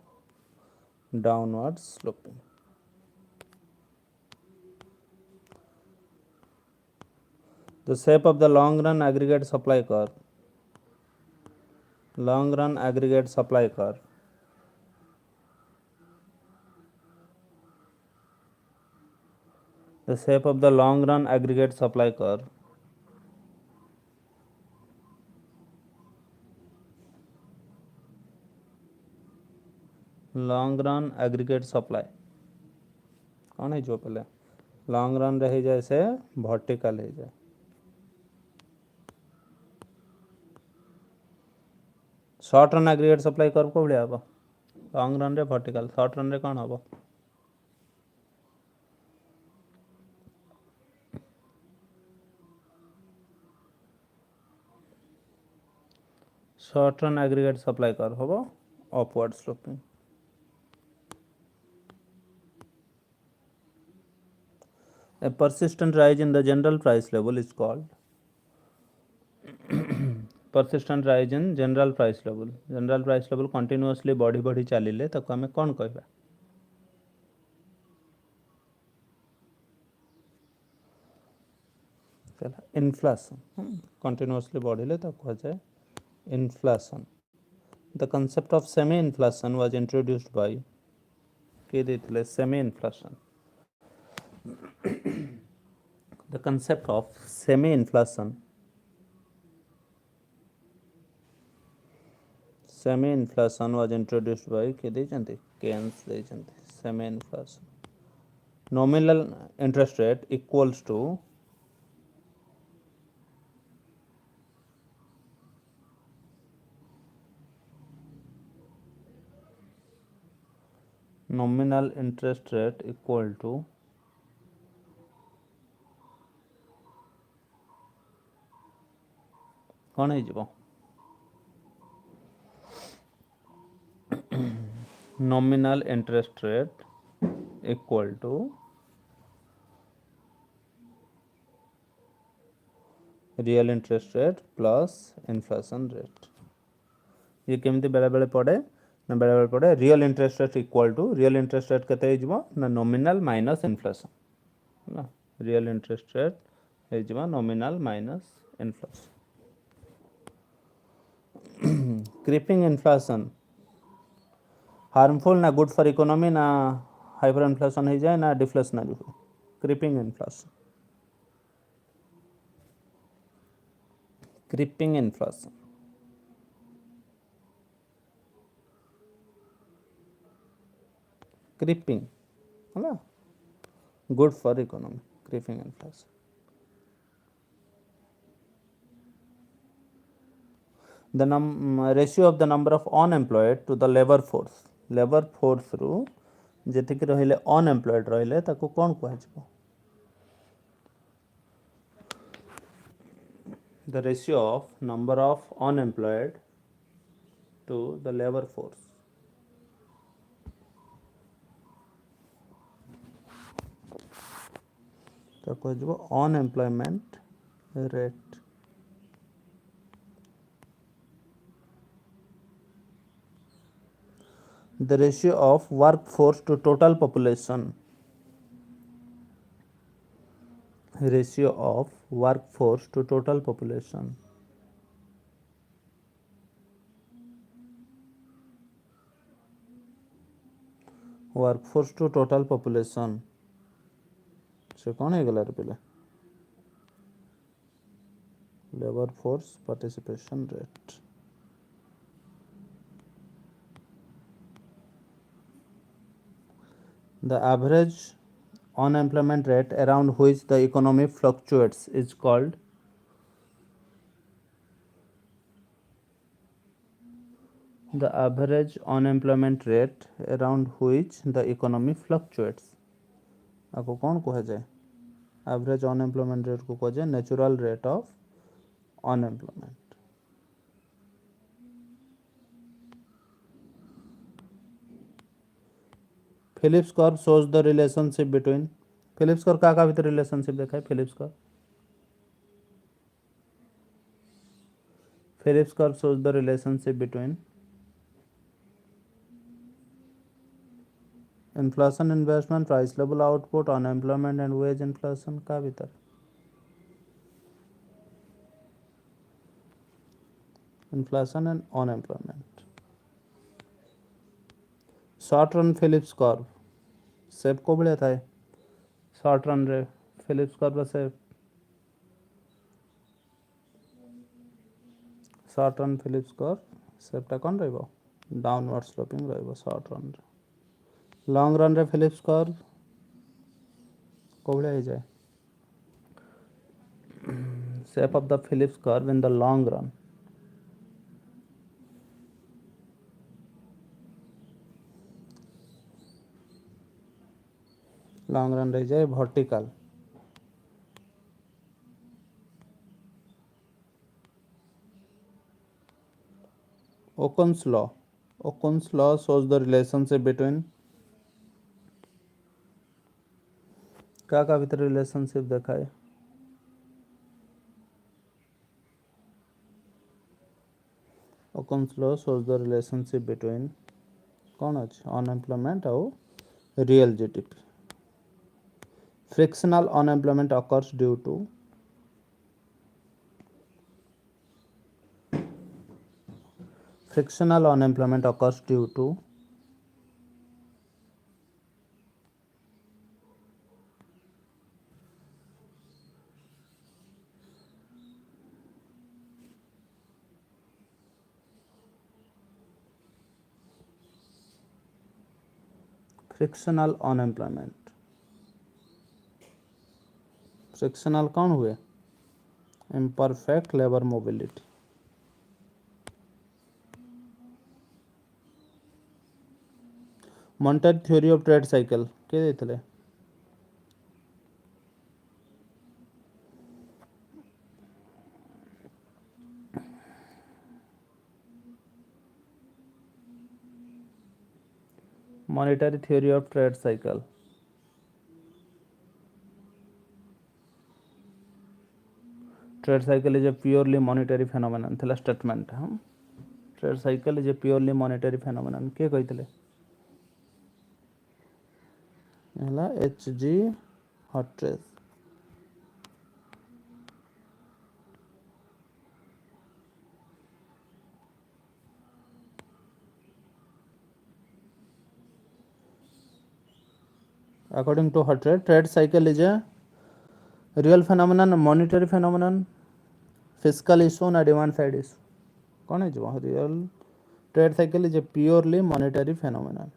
downward sloping the shape of the long run aggregate supply curve the shape of the long run aggregate supply curve long run aggregate supply कौन है जो पहले long run रे जाए से vertical हो जाए। Short run aggregate supply curve को भाया हम लॉन्ग रन रे वर्टिकल, शॉर्ट रन रे कौन हम short run aggregate supply curve हम upward sloping. A persistent rise in the general price level is called persistent rise in general price level। general price level continuously बढ़ी बढ़ी चलिले ताको आमे कौन कहबा? इन्फ्लेशन। कंटिन्यूअसली बढ़िले ताको कह जाए inflation. The concept of semi inflation was introduced by के देथिले semi inflation. The concept of semi inflation was introduced by के देचंती केन्स देचंती semi inflation. nominal interest rate equals to nominal interest rate equal to कौन है जीवो nominal interest rate equal to real interest rate plus inflation rate। ये केमती बेले बेले पड़े ना बेले बेले पड़े real interest rate equal to real interest rate केते हिजबो ना नॉमिनल माइनस इन्फ्लेशन ना रियल इंटरेस्ट रेट हिजबो nominal minus inflation. Creeping inflation harmful ना गुड फॉर इकोनॉमी ना हाइपर इन्फ्लेशन हो जाए ना डिफ्लेशनरी हो। Creeping inflation creeping inflation creeping है ना good for economy creeping inflation. the ratio of the number of unemployed to the labor force रू जेतिक रहिले unemployed रहिले ताको कौन कह जबो? the ratio of number of unemployed to the labor force ताको जबो unemployment rate। the ratio of workforce to total population ratio of workforce to total population workforce to total population से कौन है गला पे labor force participation rate। the average unemployment rate around which the economy fluctuates is called the average unemployment rate around which the economy fluctuates आपको कौन कहा जाए? Average unemployment rate को कहा जाए natural rate of unemployment. Phillips curve shows the relationship between Phillips curve का भीतर relationship देखा है? Phillips curve shows the relationship between inflation, investment, price level, output, unemployment and wage inflation का भीतर inflation and unemployment। Short run Phillips curve shape को बढ़िया था short run रे Phillips curve shape short run Phillips curve शेपटा कौन रहिबो downward sloping रहिबो शॉर्ट रन रे। लॉन्ग रन रे फिलिप्स कर्व କୋଭଳିଆ ହେଇଯାଏ shape of the Phillips curve in the long run ରେ ଯାଏ vertical Okun's law shows the relationship between क्या भीतर रिलेशनशिप देखाए Okun's law shows the relationship between कौन अच्छे unemployment और real GDP frictional unemployment occurs due to frictional unemployment occurs due to frictional unemployment frictional कौन हुए imperfect labor mobility monetary theory of trade cycle के देते monetary theory of trade cycle trade cycle is a purely monetary phenomenon थिला statement हम trade cycle is a purely monetary phenomenon के कहितले ହେଲା HG Hotchkiss according to Hotchkiss trade cycle is a real phenomenon monetary phenomenon fiscal issue na demand side issue कौन है जो real trade cycle is a purely monetary phenomenon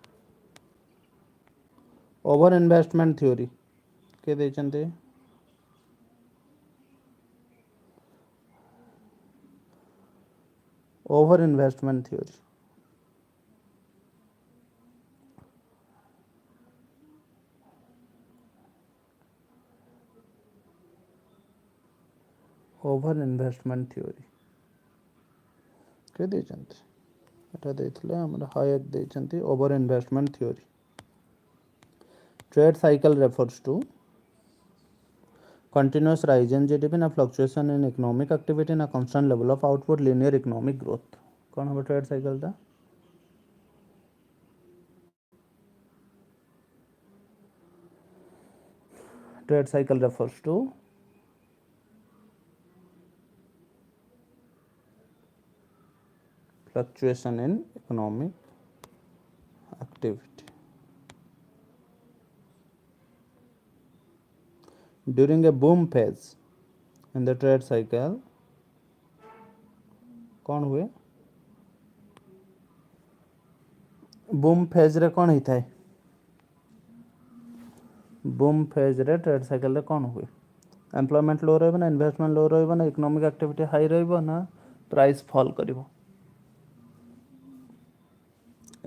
over investment theory के देचंते over investment theory over investment theory के देचंते এটা ଦେଇଥିଲେ ଆମର ହାୟକ ଦେଇଛନ୍ତି over investment theory trade cycle refers to continuous rise in GDP na fluctuation in economic activity na constant level of output linear economic growth कौन होगा trade cycle दा trade cycle refers to fluctuation in economic activity during a boom phase in the trade cycle कौन हुए boom phase रे कौन होता है boom phase रे trade cycle रे कौन हुए एम्प्लॉयमेंट लो रहा इन्वेस्टमेंट लो रहा इकोनॉमिक एक्टिविटी हाई रहा प्राइस फॉल करिवो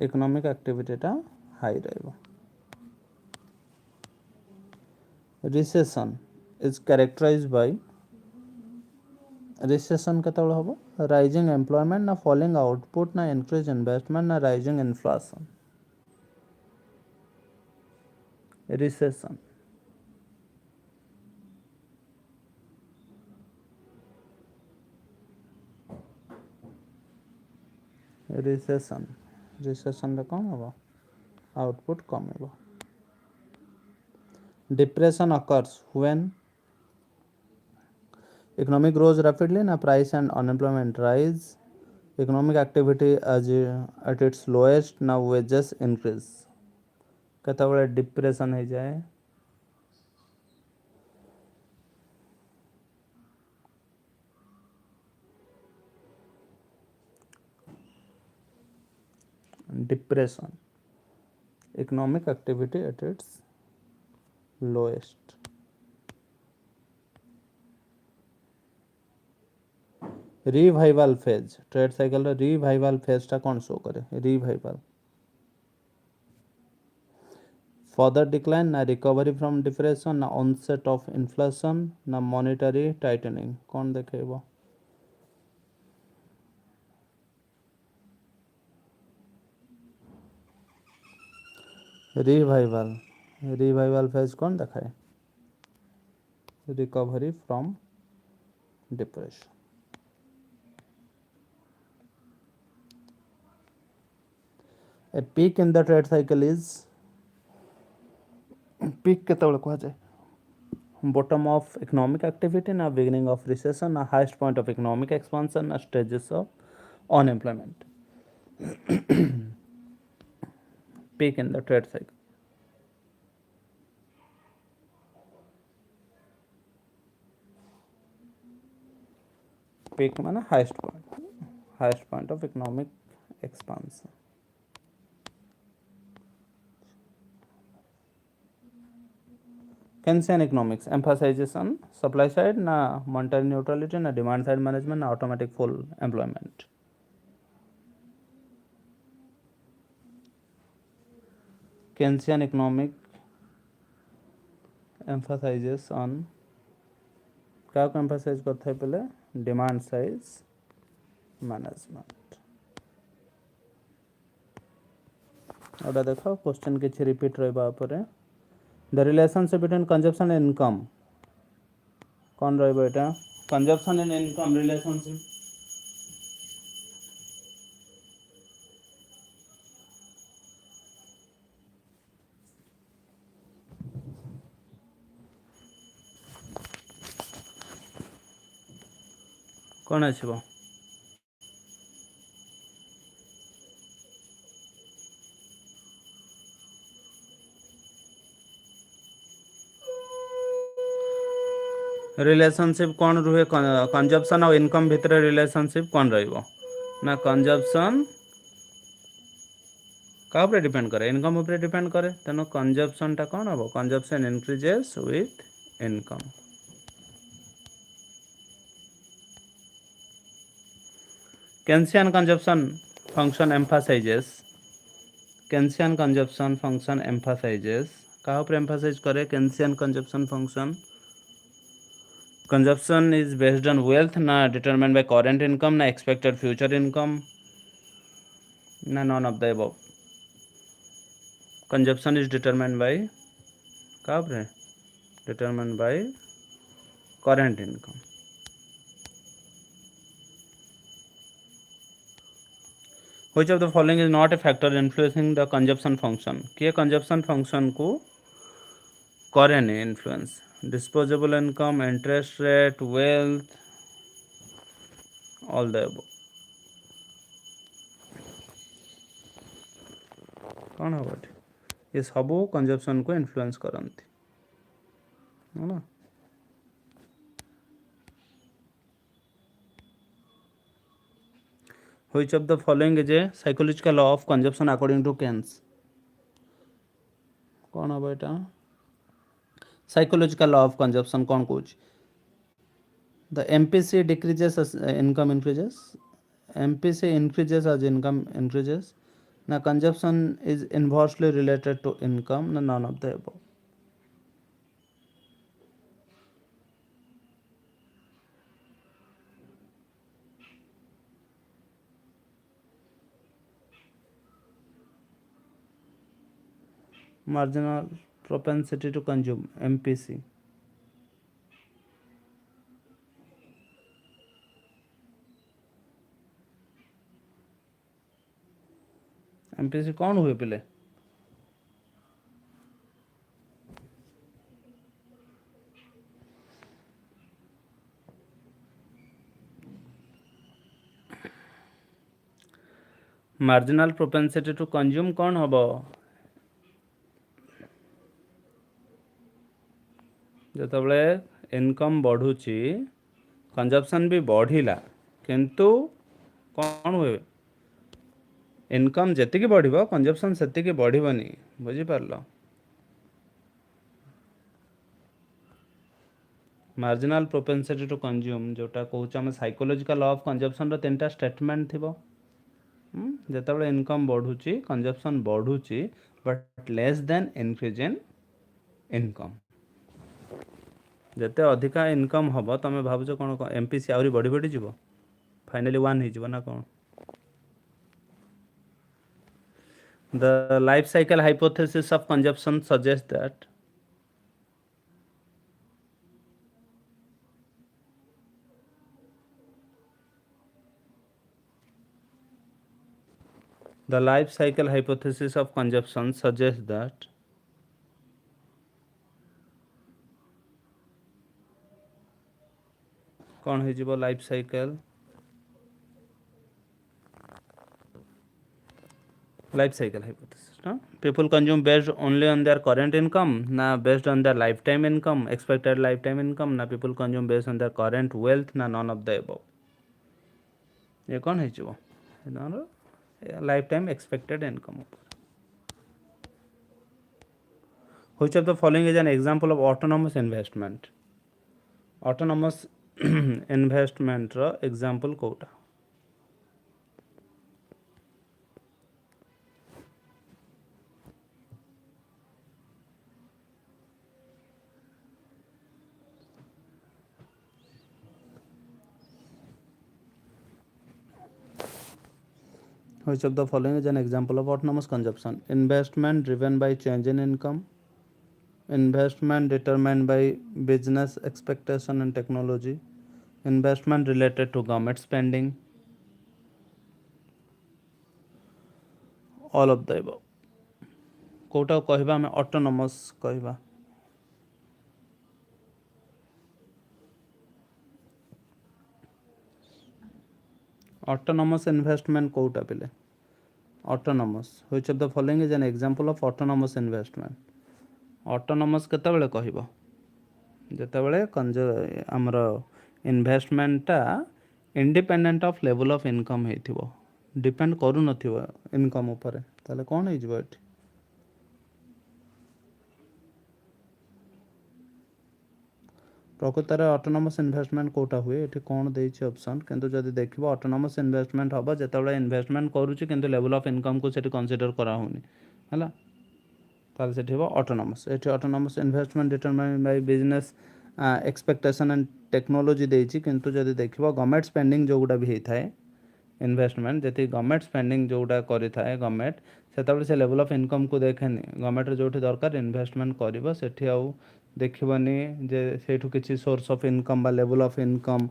इकोनॉमिक एक्टिविटीटा हाई रहिबो recession is characterised by recession केतବେଳେ हबो राइजिंग एम्प्लॉयमेंट ना फॉलिंग आउटपुट ना इंक्रीज इन्वेस्टमेंट ना rising inflation recession recession recession रे कोन हबो आउटपुट कमेबो depression occurs when economic grows rapidly na price and unemployment rise economic activity as at its lowest na wages increase केतବେଳେ depression हो जाए depression economic activity at its lowest revival phase trade cycle revival फेजटा कौन show करे revival further decline ना recovery from depression ना onset of inflation ना monetary tightening कौन देखेबो रिवाइवल रिवाइवल फेज कौन देखाए recovery from depression a peak in the trade cycle is peak केतेबेले कुहाଯାଏ bottom of economic activity na beginning of recession na highest point of economic expansion na stages of unemployment peak in the trade cycle peak mana highest point of economic expansion Keynesian economics emphasizes on supply side na monetary neutrality na demand side management na automatic full employment Keynesian economic emphasizes on क्या को emphasize करता है पहले demand side management और देखो question किसी repeat रहा पर the relationship between consumption and income कौन रहा कंजप्शन एंड इनकम रिलेशनशिप कौन आसब रिलेशनशिप कौन रुहे कंजप्शन और इनकम भितर रिलेशनशिप कौन ना कंजप्शन क्या डिपेंड करे इनकम ऊपर डिपेंड करे तेणु कंजप्शन टा कौन हम consumption increases with income Keynesian consumption function emphasizes Keynesian consumption function emphasizes कहाँ पर emphasize करे Keynesian consumption function consumption is based on wealth na determined by current income na expected future income na none of the above consumption is determined by कहाँ पर determined by current income which of the following is not a factor influencing the consumption function किए consumption function को करे नहीं influence disposable income interest rate wealth all the above कौन हम ये सब कंजप्शन को इन्फ्लुएंस करती है ना which of the following is a psychological law of consumption according to Keynes कौन हम एटा psychological law of consumption कौन कुछ the MPC decreases as income increases MPC increases as income increases na consumption is inversely related to income na none of the above marginal propensity to consume MPC MPC कौन हुए पहले marginal propensity to consume कौन हम ଯେତେବେଳେ income ବଢ଼ୁଛି consumption ବି ବଢ଼ିଲା କିନ୍ତୁ କ'ଣ ହୁଏ ଇନକମ୍ ଯେତିକି ବଢ଼ିବ କଞ୍ଜପ୍ସନ୍ ସେତିକି ବଢ଼ିବନି ବୁଝିପାରିଲ मार्जिनाल प्रोपेंसिटी टू कंज्यूम जोटा कहूँ आम साइकोलोजिकल लॉ ऑफ कंजप्शन रो तीन टा स्टेटमेंट थिबो जेतेबेले इनकम बढ़ुची कंजप्शन बढ़ुची but less than increase in income जेते अधिका इनकम हम तुम भावुच कौन एमपीसी आहरी बढ़ी बढ़ी जीव फाइनाली 1 हो ना कौन the life cycle hypothesis of consumption suggest that the life cycle hypothesis of consumption suggests that कौन हो life cycle hypothesis no? People consume based only on their current income na based on their lifetime income expected lifetime income na people consume based on their current wealth na none of the above ये कौन हो life time expected income which of the following is an example of autonomous investment autonomous investment ro example कोटा which of the following is an example of autonomous consumption investment driven by change in income investment determined by business expectation and technology investment related to government spending all of the above कोटा कहबा हमें autonomous कहबा autonomous investment कोटा पिले autonomous which of the following is an example of autonomous investment autonomous केतेबेले कहबो जेतेबेले हमर इन्वेस्टमेंटटा independent of level of income हेथिबो डिपेंड करू नथिबो इनकम ऊपर ताले कोन हे जिवो एठी प्रकृतर ऑटोनोमस इन्वेस्टमेंट कोटा हुए ये कौन दे ऑप्शन किंतु जदि देखिबो ऑटोनोमस इन्वेस्टमेंट हम जेतेबेले इन्वेस्टमेंट करूची किंतु लेवल ऑफ इनकम को सेठी कंसीडर करा होनी हला ताले सेठी हो ऑटोनोमस एठी autonomous investment determine by business expectation and technology देछि किंतु जदि देखिबो गवर्नमेंट स्पेंडिंग जो गुडा भी हेथाय इन्वेस्टमेंट जति गवर्नमेंट स्पेंडिंग जोटा करि थाए गवर्नमेंट सेतेबेले से लेवल ऑफ इनकम को देखेनी गवर्नमेंट जोठी दरकार इन्वेस्टमेंट करिवो सेठी आउ देखिबनी जे सेठू किछि सोर्स ऑफ इनकम बा लेवल ऑफ इनकम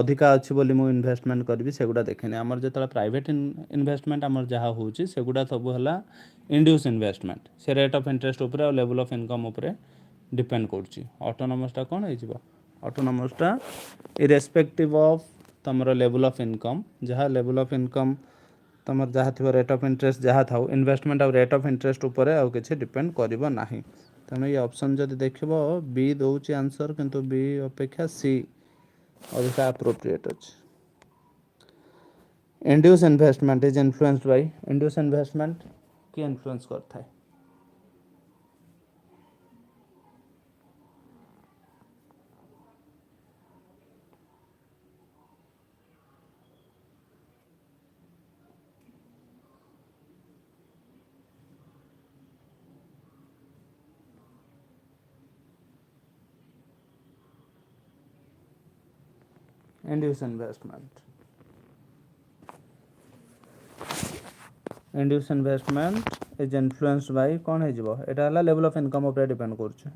अधिका अछि बोली मु इन्वेस्टमेंट करबी सेगुडा देखेनी हमर जेतला प्राइवेट इन्वेस्टमेंट हमर जहा होउची सेगुडा सब हला इंड्यूस इन्वेस्टमेंट से रेट ऑफ इंटरेस्ट ऊपर और लेवल ऑफ इनकम ऊपर डिपेंड करची ऑटोनोमस टा कोन हेजिबो ऑटोनोमस टा इरेस्पेक्टिव ऑफ तमरो लेवल ऑफ इनकम जहाँ लेवल ऑफ इनकम तमर जहाँ थी रेट ऑफ इंटरेस्ट जहाँ था इन्वेस्टमेंट और रेट ऑफ इंटरेस्ट ऊपर आउ किसी डिपेंड करिबो नाही तेणु ये ऑप्शन जदि देखिबो बी दउची आंसर किंतु बी अपेक्षा सी अधिका अप्रोप्रिएट अछि induce investment is influenced by induce investment की इन्फ्लुएंस करता है induce investment is influenced by कौन है जीवो एटा हला लेवल ऑफ इनकम ऊपर डिपेंड करछ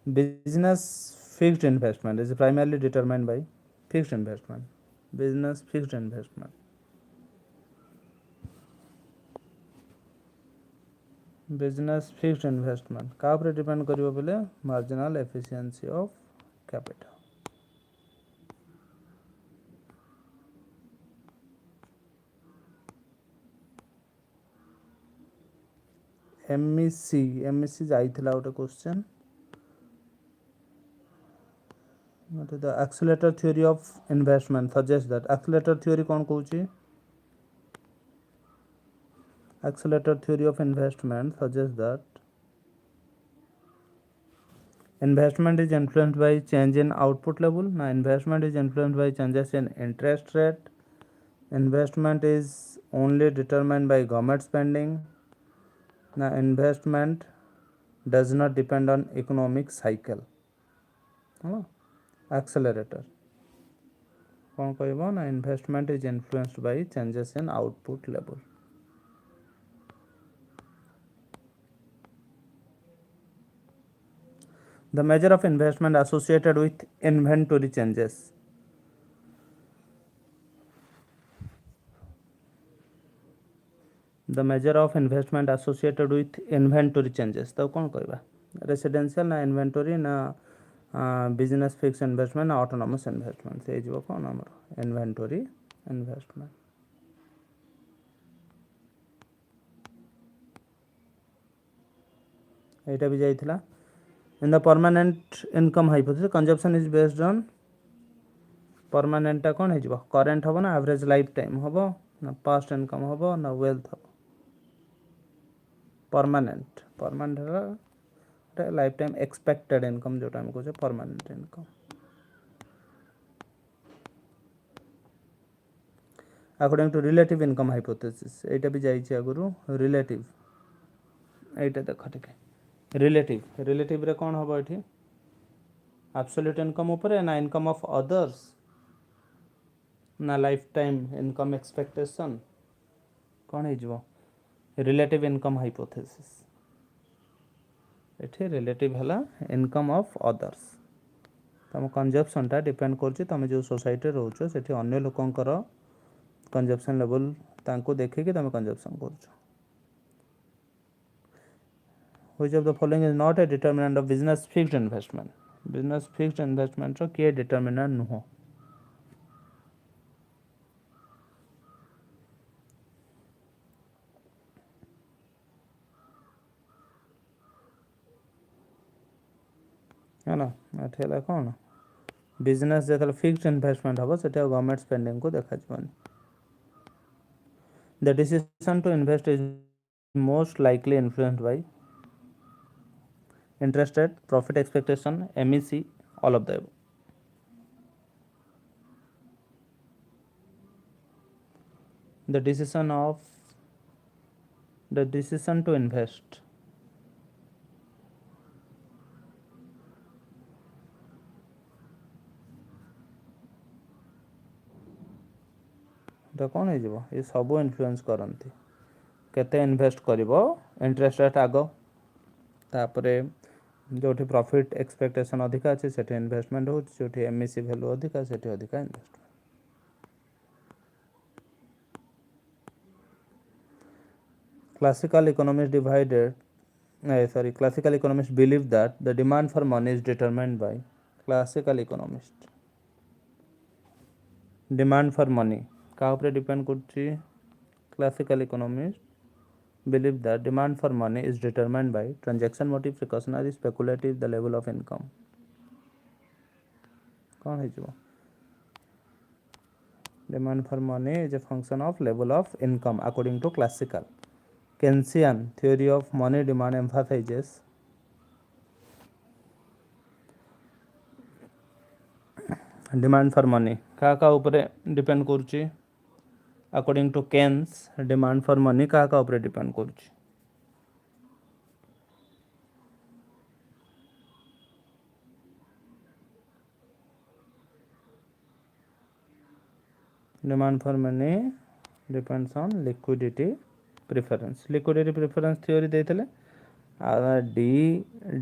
business fixed investment is primarily determined by fixed investment business fixed investment business fixed investment का ऊपर डिपेंड करिवो बोले marginal efficiency of capital MEC जाइथिला गोटे question the accelerator theory of investment suggest that accelerator theory कौन कहूची Accelerator theory of investment suggests that investment is influenced by change in output level. Now, investment is influenced by changes in interest rate. Investment is only determined by government spending. Now, investment does not depend on economic cycle. Accelerator कौन कहब ना investment is influenced by changes in output level. The measure of investment associated with inventory changes. The measure of investment associated with inventory changes तो कौन कहबा residential ना inventory ना business fix investment ना autonomous investment से जो कौन हमर इन्वेंटरी इन्वेस्टमेंट. एटा भी जाइथिला. In the permanent income hypothesis, consumption is based on permanent टा कौन है current हबो ना average lifetime हबो ना past income हबो ना wealth हबो. permanent है lifetime expected income जोटा हम कहछे permanent income. according to relative income hypothesis एटा भी जाइछि आगुरु relative एटा देख ठीक रिलेटिव रे कौन हबो एठी एब्सोल्यूट इनकम ऊपर ना इनकम ऑफ अदर्स ना लाइफ टाइम इनकम एक्सपेक्टेशन कौन है जो रिलेटिव इनकम हाइपोथेसिस एठी रिलेटिव हला इनकम ऑफ अदर्स. तम कंजप्शन टा डिपेंड करछि तमे जो सोसाइटी रहउछो सेठी अन्य लोकंकर कंजप्शन लेवल तांको देखे कि तमे consumption करछो. Which of the following is not a determinant of business fixed investment? Business fixed investment रो के determinant नुहो. है ना एठेला कौन बिजनेस जेतल फिक्स्ड इन्वेस्टमेंट हबो सेटा गवर्नमेंट स्पेंडिंग को देखा जबन. The decision to invest is most likely influenced by interest rate, profit expectation, MEC, all of the above. The decision to invest तो कौन हो ये सब इन्फ्लुएंस करती केते इन्वेस्ट करिवो इंटरेस्ट रेट आगो तापरे जोठी प्रॉफिट एक्सपेक्टेशन अधिका अछि सेठी इन्वेस्टमेंट हो जोठी एमईसी वैल्यू अधिका सेठी अधिका investment. Classical economists believe that the demand for money is determined by demand for money का ऊपर डिपेंड करछि. Classical economists believe that demand for money is determined by transaction motive, precautionary, speculative, the level of income. कौन है जो demand for money is a function of level of income according to classical. Keynesian theory of money demand emphasizes demand for money का ऊपर depend करछि. according to Keynes demand for money का ऊपर depend करछि. demand for money depends on liquidity preference. liquidity preference theory देथिले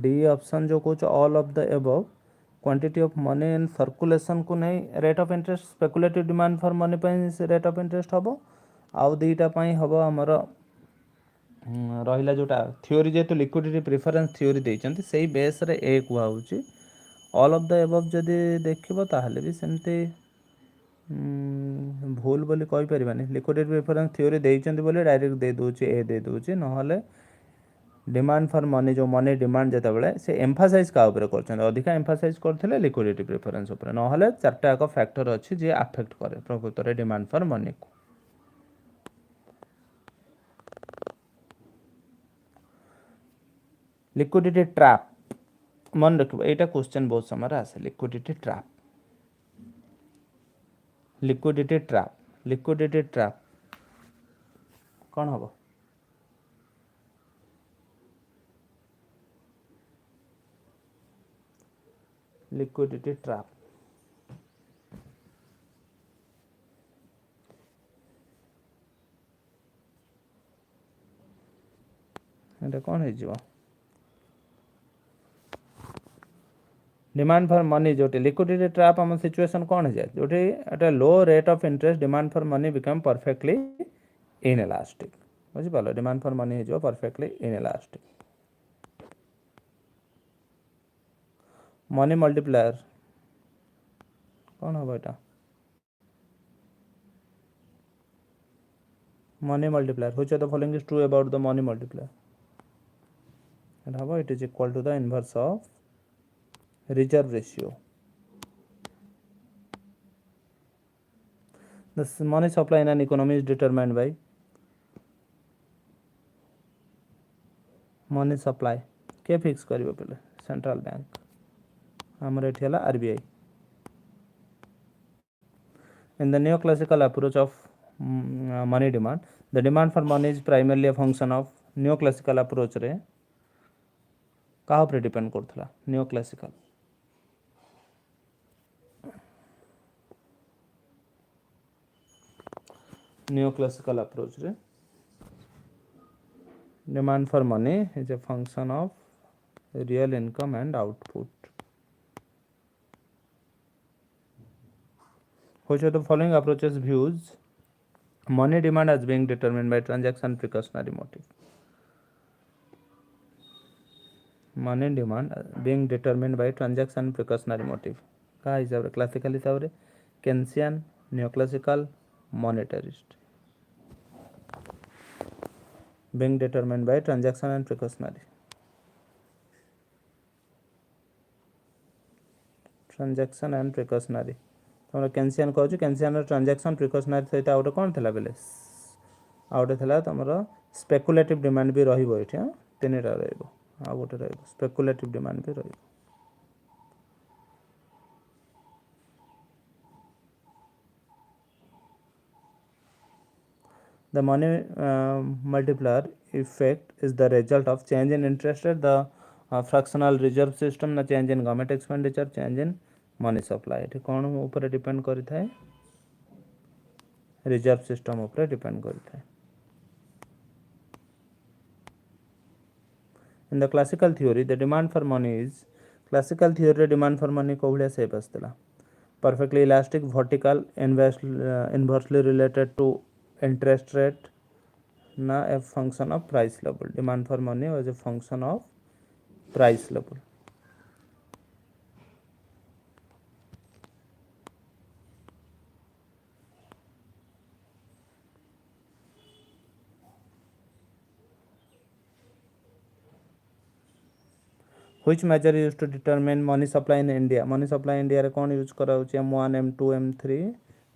D option जो कुछ all of the above quantity of money in circulation को नहीं rate of interest speculative demand for money पे rate of interest हबो आउ दीटा पाई हबो हमर रहिला जोटा थ्योरी जेतु लिक्विडिटी प्रिफरेंस थ्योरी देइचंती सेही बेस रे ए कुआ होची. ऑल ऑफ द अबव जदि देखिबो ताहले भी सेमते भूल बोली कहि परिबानी. लिक्विडिटी प्रिफरेंस थ्योरी देइचंती बोले डायरेक्ट दे दोची ए दे दोची नहले डिमांड फॉर मनी जो मनी डिमांड जेते बेले से एम्फासाइज का ऊपर करछन अधिका एम्फासाइज करथिले लिक्विडिटी प्रिफरेंस ऊपर नहले चारटा एक फैक्टर अछि जे अफेक्ट करे प्रकृत रे डिमांड फॉर मनी को. लिक्विडिटी ट्रैप मन रखिबो एटा क्वेश्चन बहुत समय आसे लिक्विडिटी ट्रैप कौन हम लिक्विडिटी ट्रैप एटा कौन है जीवा डिमांड फॉर मनी जो लिक्विडिटी ट्रैप आम सिचुएशन कौन है जाए जो at low rate of interest demand for money become perfectly inelastic बुझी पालो डिमांड फॉर मनी हो परफेक्टली इनइलास्टिक मनी मल्टीप्लायर कौन हम एटा money multiplier which of the following is true about the money multiplier एटा हम it is equal to the inverse of reserve ratio. The money supply in an economy is determined by money supply के fix करिवो पहले central bank हमर एठी हला RBI in the neoclassical approach of money demand the demand for money is primarily a function of neoclassical approach रे का ऊपर depend करथला neoclassical approach रे demand for money is a function of real income and output which of the following approaches views money demand as being determined by transaction precautionary motive money demand being determined by transaction precautionary motive का हिसाब रे classical हिसाब रे Keynesian neoclassical monetarist being determined by transaction and precautionary तमरा Keynesian कहछु Keynesian रो transaction precautionary सहित आउट कोन थला बेले आउट थला तमरा स्पेकुलेटिव डिमांड भी रहिबो एठी तीनटा रहइबो आ गोटे रहइबो स्पेकुलेटिव डिमांड भी रहिबो The money multiplier effect is the result of change in interest rate, the fractional reserve system, na change in government expenditure, change in money supply. एठी कौन ऊपर डिपेंड करी थाए रिजर्व सिस्टम ऊपर डिपेंड करी थाए in the classical theory the demand for money is classical theory demand for money को भलिया सेप आस्तला perfectly elastic vertical inversely related to interest rate na a function of price level demand for money was a function of price level which measure is used to determine money supply in India money supply India रे कौन use करा होची M1 M2 M3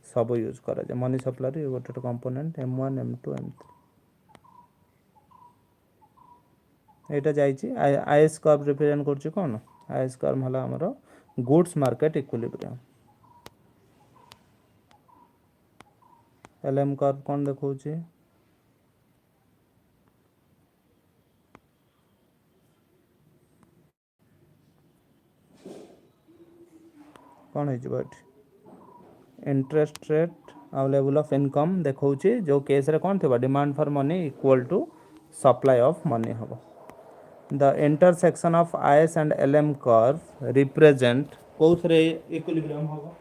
सब use करा जे money supply रे गोटे component M1 M2 M3 Etah जाईची IS curve represent करची कोन IS curve हला हमरो goods market equilibrium LM curve कोन देखौची कौन है बट इंटरेस्ट रेट आ लेवल ऑफ इनकम देखौची जो केस रे कोन थबा demand for money equal to supply of money हबो the intersection of IS and LM curve represent कोस रे इक्विलिब्रियम हबो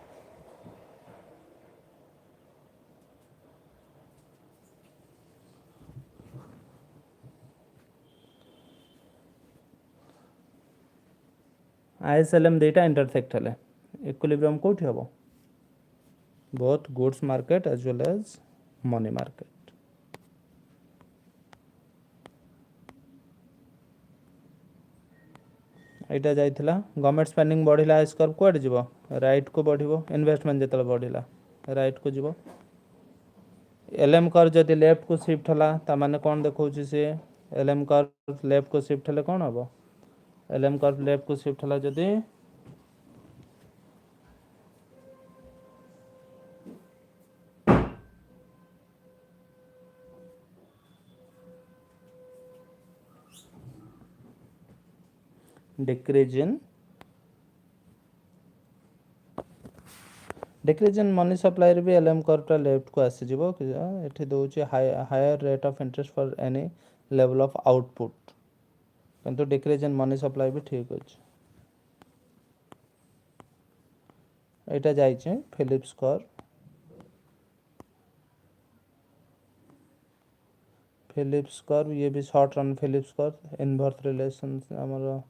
आईएस एलएम डेटा इंटरसेक्ट हले इक्विलिब्रियम कोठी हबो both goods market as well as money market एटा जाइथिला गवर्नमेंट स्पेंडिंग बढ़िला आईएस कर्व कोड जिवो राइट को बढ़िबो इन्वेस्टमेंट जेतल बढ़िला राइट को जिवो एलएम कर्व जदि लेफ्ट को शिफ्ट हला त माने कोन देखौची से एलएम कर्व लेफ्ट को शिफ्ट हले कोन हबो LM कर्व लेफ्ट को शिफ्ट हला जदि decrease in money supply रे भी LM कर्व टा लेफ्ट को आसी जिवो एठी दोउची higher rate of interest for any level of output किंतु डिक्रीज इन मनी सप्लाई भी ठीक अछि एटा जाइछे फिलिप्स कर्व ये भी short run Phillips curve inverse relation हमर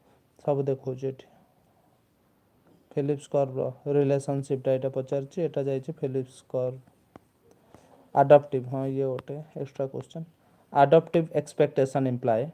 सब देखो जे फिलिप्स कर्व रिलेशनशिप एटा पचारछि एटा जाइछे फिलिप्स कर्व अडॉप्टिव हां ये ओटे extra question adoptive expectation imply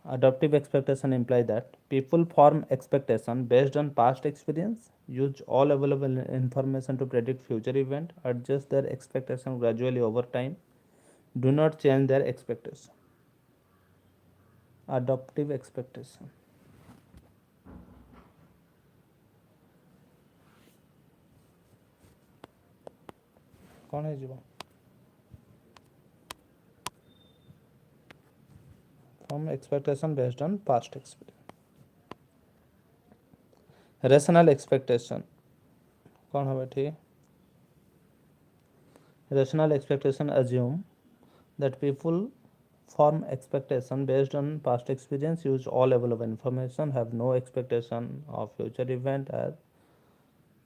Adaptive expectation imply that people form expectation based on past experience, use all available information to predict future event, adjust their expectation gradually over time, do not change their expectation. Adaptive expectation. कौन है जीवन from expectation based on past experience. Rational expectation कौन है बैठी rational expectation assume that people form expectation based on past experience, use all available information, have no expectation of future event as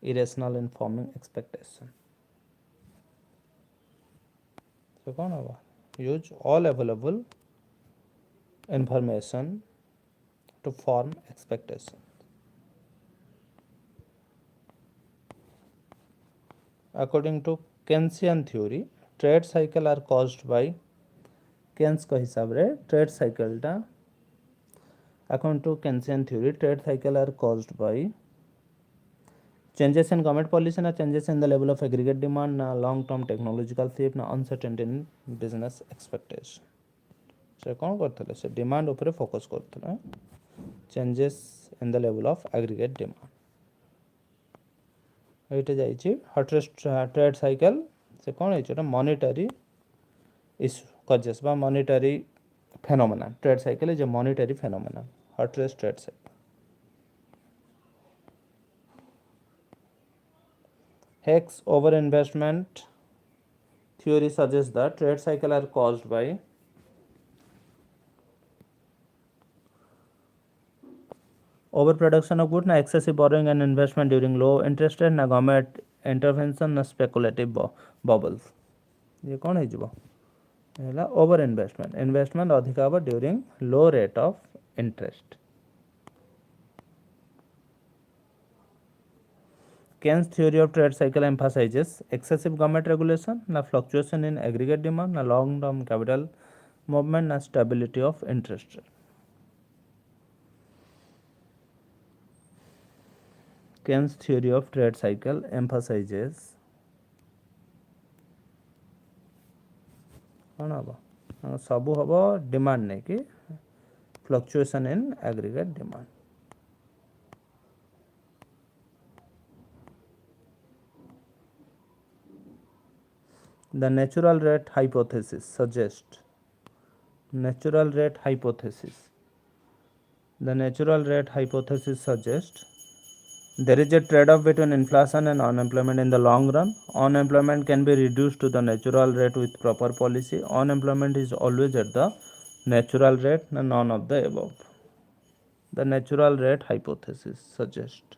irrational in forming expectation. So कौन होगा use all available information to form expectation. According to Keynesian theory, trade cycle are caused by Keynes का हिसाब रे trade cycle टा according to Keynesian theory trade cycle are caused by changes in government policy na changes in the level of aggregate demand na long term technological shift na uncertainty in business expectation. से कौन करथले से demand ऊपर focus करथले changes in the level of aggregate demand एटा जाइछि हॉटेस्ट trade cycle से कौन है मॉनिटरी इशू कजेस बा monetary phenomena trade cycle is a monetary phenomena हॉटेस्ट ट्रेड साइकिल हेक्स over investment theory suggests that trade cycle are caused by overproduction of goods na excessive borrowing and investment during low interest rate na government intervention na speculative bubbles ये कौन है जीवो हेला over investment अधिक हबो during low rate of interest Keynes theory of trade cycle emphasizes excessive government regulation na fluctuation in aggregate demand na long term capital movement na stability of interest rate. Keynes theory of trade cycle emphasizes कौन हम सबू हम demand नहीं कि fluctuation in aggregate demand The natural rate hypothesis suggests the natural rate hypothesis suggests there is a trade-off between inflation and unemployment in the long run. Unemployment can be reduced to the natural rate with proper policy. Unemployment is always at the natural rate, none of the above. The natural rate hypothesis suggests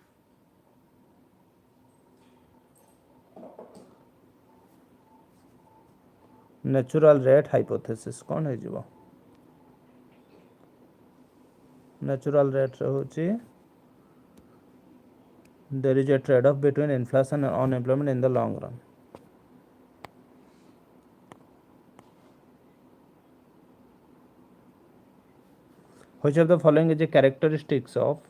natural rate hypothesis कौन है जीवो natural rate होची there is a trade-off between inflation and unemployment in the long run. Which of the following is a characteristics of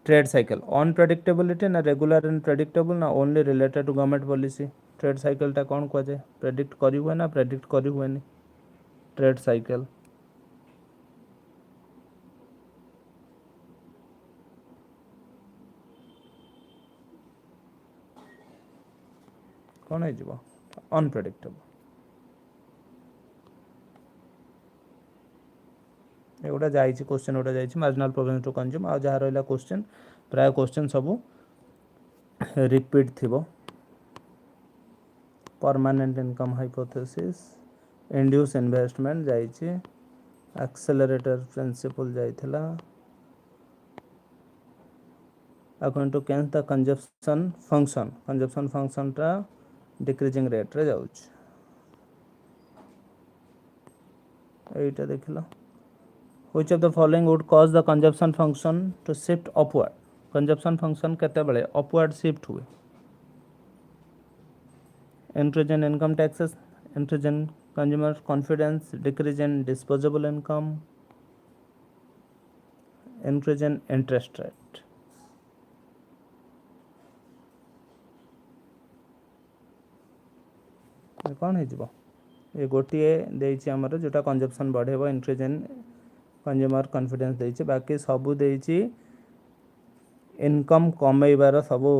trade cycle? Unpredictability na regular and predictable na only related to government policy. Trade साइकेलटा कौन कहुए predict करी हुए ना predict करी हुएनि trade cycle कौन हो unpredictable एगुटा जाइए क्वेश्चन गोटा जाइए मार्जिनाल प्रोविजन टू कंज्यूम आ जहाँ रहा क्वेश्चन प्राय क्वेश्चन सब रिपीट थी permanent income hypothesis induce investment जाइए एक्सेलरेटर प्रिंसिपल जाइथिला according to Keynes the consumption function टा डिक्रीजिंग रेट रे जाउछ एटा देखिला which of the following would cause the consumption function to shift upward consumption function केते बेले अपवर्ड शिफ्ट हुए increase in income taxes increase in consumer confidence decrease in disposable income increase in interest rate कौन हो ये गोटे देछि हमर जोटा कंजप्शन बढ़ेबो इंक्रीज इन कंज्यूमर कॉन्फिडेंस देछि बाकी सबू देछि इनकम कमेबार सबू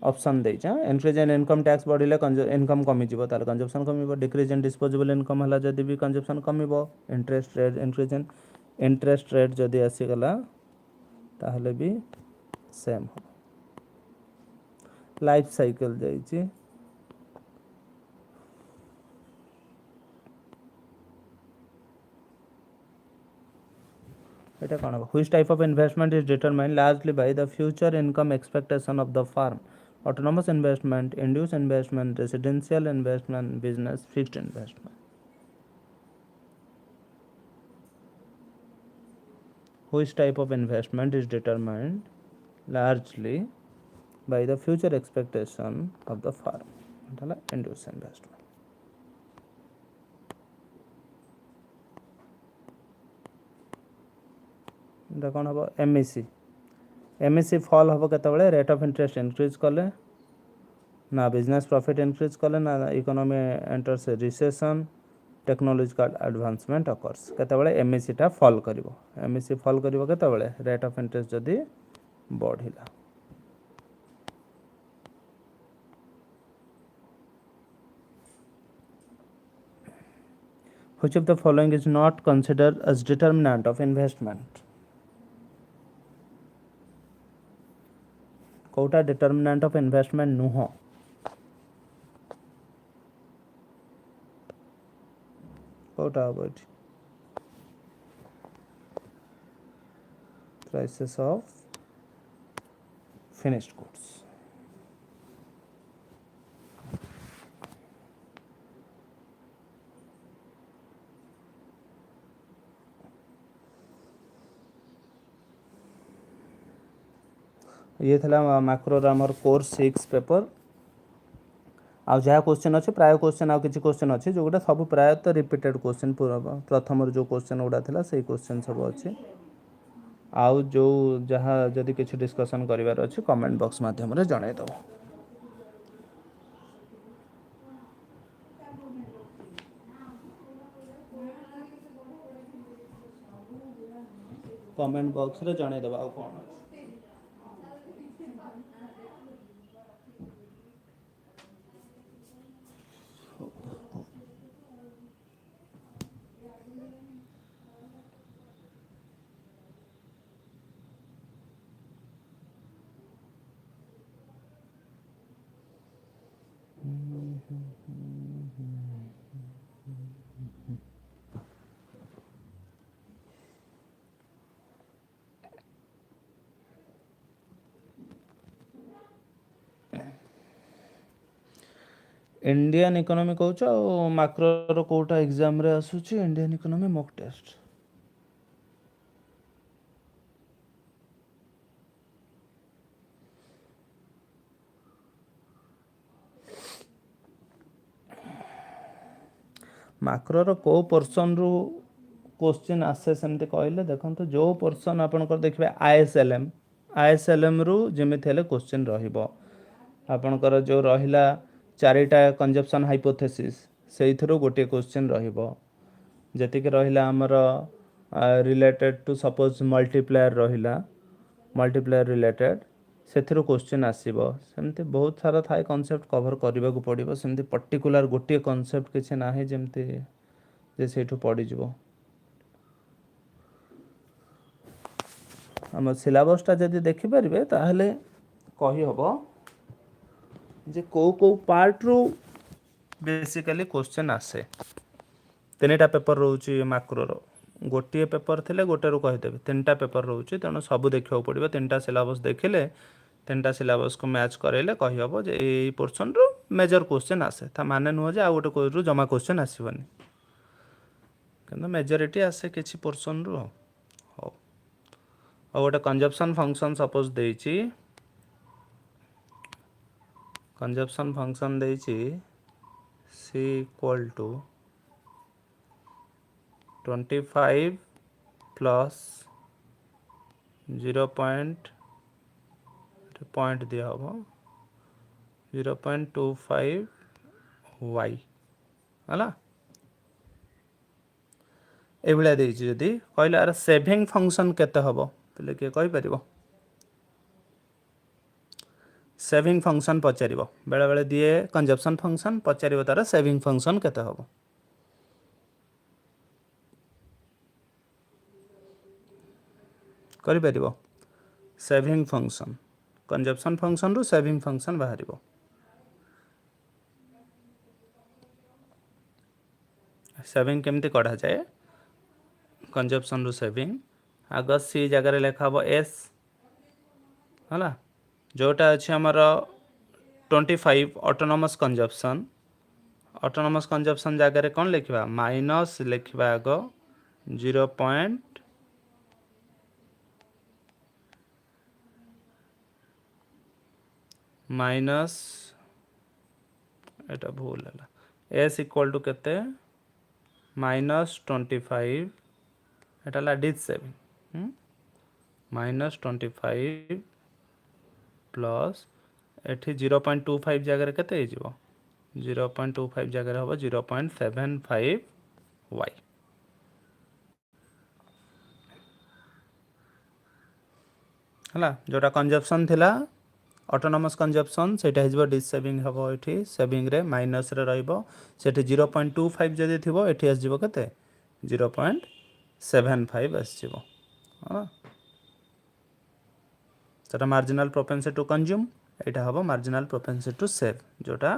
ऑप्शन देछि इंक्रीज इन इनकम टैक्स बढ़िले इनकम कमी जिवो तार कंजप्शन कमिबो डिक्रीज इन डिस्पोजेबल इनकम हला जदी भी कंजप्शन कमिबो interest rate increase in interest rate जदी आसी गला ताहले भी सेम हो लाइफ साइकिल जाइछि এটা কোন হবে which type of investment is determined largely by the future income expectation of the firm autonomous investment induced investment residential investment business fixed investment which type of investment is determined largely by the future expectation of the firm मतलब induced investment कौन हम MEC fall हम केतबेले rate of interest increase कले ना business profit increase कले ना economy enters recession technological advancement occurs केतबेले एमईसी टा फॉल करिवो एमईसी फॉल करिवो केतबेले रेट ऑफ इंटरेस्ट जदी बढ़िला which of the following is not considered as determinant of investment कोटा डिटर्मिनेंट ऑफ इन्वेस्टमेंट नुह कोटा हम प्राइसेस ऑफ फिनिश्ड गुड्स ये थला मैक्रोर आमर कोर 6 पेपर आ जहाँ क्वेश्चन अच्छे प्राय क्वेश्चन आ किसी क्वेश्चन अच्छे जो गोटा सब प्रायतः रिपीटेड क्वेश्चन प्रथम जो क्वेश्चन गुड़ा था से क्वेश्चन सब अच्छे आउ जो जहाँ जदि किसी डिस्कशन करिवार अच्छे कमेंट बॉक्स माध्यम रे जणाई दो कमेंट बॉक्स रे जणाई दबा कौन इंडियन इकोनॉमी कहूछ माक्रोर कोटा एग्जाम रे आसुची इंडियन इकोनॉमी मॉक टेस्ट माक्रोर को पोर्शन रु क्वेश्चन आसे सेमते कहले देखंतु जो पोर्शन आपनकर देखबे आईएसएलएम रु जेमिति हेले क्वेश्चन रहिबो आपनकर जो रहिला चारिटा कंजप्शन हाइपोथेसिस से गोटे क्वेश्चन रहिबो जतिक रहिला हमर रिलेटेड टू सपोज मल्टीप्लायर रहिला मल्टीप्लायर रिलेटेड से क्वेश्चन आसीबो सेमती बहुत सारा थाए कॉन्सेप्ट कवर करने को पड़ो सेमती पर्टिकुलर गोटे कॉन्सेप्ट किसी ना जमती जे सेठू पड़ी जिवो आम सिलेबसटा जदि देखिपारे ताहले कही हबो जे को पार्ट रू बेसिकली क्वेश्चन आसे तीनटा पेपर रोचे माक्रो रो गोटे पेपर थिले गोटे रू कहीदेवी तीनटा पेपर रोचे तेणु सब देखा पड़ो तीनटा सिलेबस देखिले तीनटा सिलेबस को मैच करैले कही हबो जे ए पोर्शन रू मेजर क्वेश्चन आसे ता माने नुह जे आ गोटे कोई रू जमा क्वेश्चन आसीबनी किंतु मेजॉरिटी आसे किछि पोर्शन रू हो और गोटे कंजप्शन फंक्शन सपोज देइछि कंजप्शन फंक्शन देइछि c equal to 25 plus 0 point दिया हम 0.25 y है एभलिया देइछि जदि कहले आर सेविंग फंक्शन केते हबो तले के कहि परिबो सेविंग फंक्शन पचारिबो बेले बेले दिए कंजप्शन फंक्शन पचारिबो तार सेविंग फंक्शन केते हबो करि परिबो सेविंग फंक्शन कंजप्शन फंक्शन रू सेविंग फंक्शन बाहरिबो सेविंग केमती कढ़ा जाए कंजप्शन रू सेविंग आग सी जगह लिखा हम एस है जोटा अच्छे आमर 25 ऑटोनोमस कंजप्शन जगह कौन लिखा माइनस लिखा आग 0 पॉइंट माइनस एटा भूल है एस इक्वल टू केते -25 एटा डिज सेविंग -25 प्लस एठी 0.25 जगह केते हे जिवो 0.25 जगह हम 0.75 y हला जोटा कंजप्शन थिला ऑटोनोमस कंजप्शन सेटा हिजबो डिस सेविंग हबो एठी सेविंग रे माइनस रे रहइबो सेठी 0.25 जदि थिबो एठी आस जिवो केते 0.75 आस जिवो हला सेटा मार्जिनल प्रोपेंसिटी टू कंज्यूम एटा हबो मार्जिनल प्रोपेंसिटी टू सेव जोटा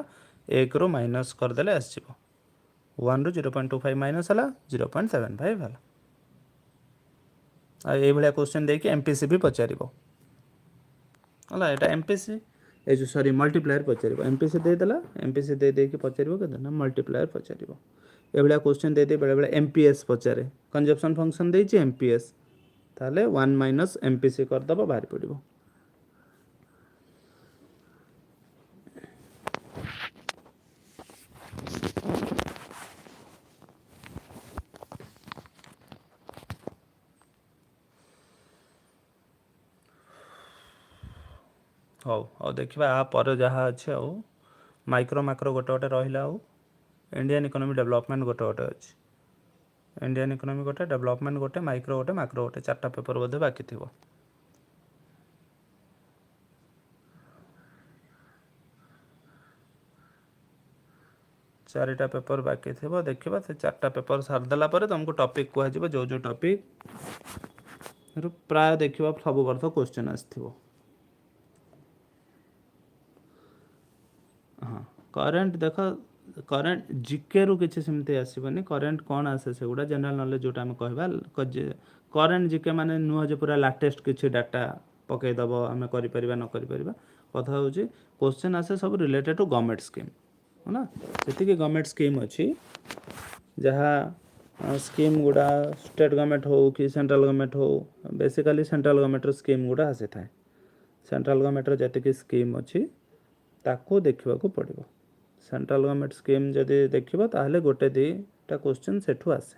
1 रो माइनस कर देले आस जिवो 1 रो 0.25 माइनस हला 0.75 हला आ ए भलिया क्वेश्चन देके एमपीसी भी पचारिबो हला एटा एमपीसी ए जो सॉरी मल्टीप्लायर पचारिबो एमपीसी दे देला एमपीसी दे के पचारिबो के ना मल्टीप्लायर पचारिबो ए भलिया क्वेश्चन दे दे बेले बेले एमपीएस पचारे कंजप्शन फंक्शन देछि एमपीएस ताले 1 माइनस एमपीसी कर दबो बाहर पड़िबो हौ और देखिबा आ पर जहा अछि औ माइक्रो माइक्रो गोटे गोटे रहिला औ इंडियन इकोनॉमी डेवलपमेंट गोटे गोटे अछि इंडियन इकोनॉमी गोटे डेवलपमेंट गोटे माइक्रो गोटे चारटा पेपर बोधे बाकी थिबो चारिटा पेपर बाकी थिबो देखिबा से चारटा पेपर सार देला परे तुमको टॉपिक को जिवो जो जो टॉपिक प्राय देखिबा सब वर्ष क्वेश्चन आस्थिबो हाँ करेंट देख करेंट जीके रू किसी सेमती आसबनी करेंट कौन आसे से गुड़ा जनरल नॉलेज जोटा आम कहबा करेंट जीके माने नुह जे पूरा लाटेस्ट किसी डाटा पकईदब आम कर न कर कथा हूँ क्वेश्चन आसे सब रिलेटेड टू गवर्नमेंट स्कीम है ना जी गवर्नमेंट स्कीम अच्छी जहाँ स्कीम गुड़ा स्टेट गवर्नमेंट हो कि सेंट्रल गवर्नमेंट हो बेसिकली सेंट्रल गवर्नमेंट स्कीम गुड़ा आसी थाए सेंट्रल गवर्नमेंट जी स्कीम अच्छी ताको देखा पड़ो सेंट्रल गवर्नमेंट स्कीम जदि देखा ताहले गोटे दीटा क्वेश्चन सेठू आसे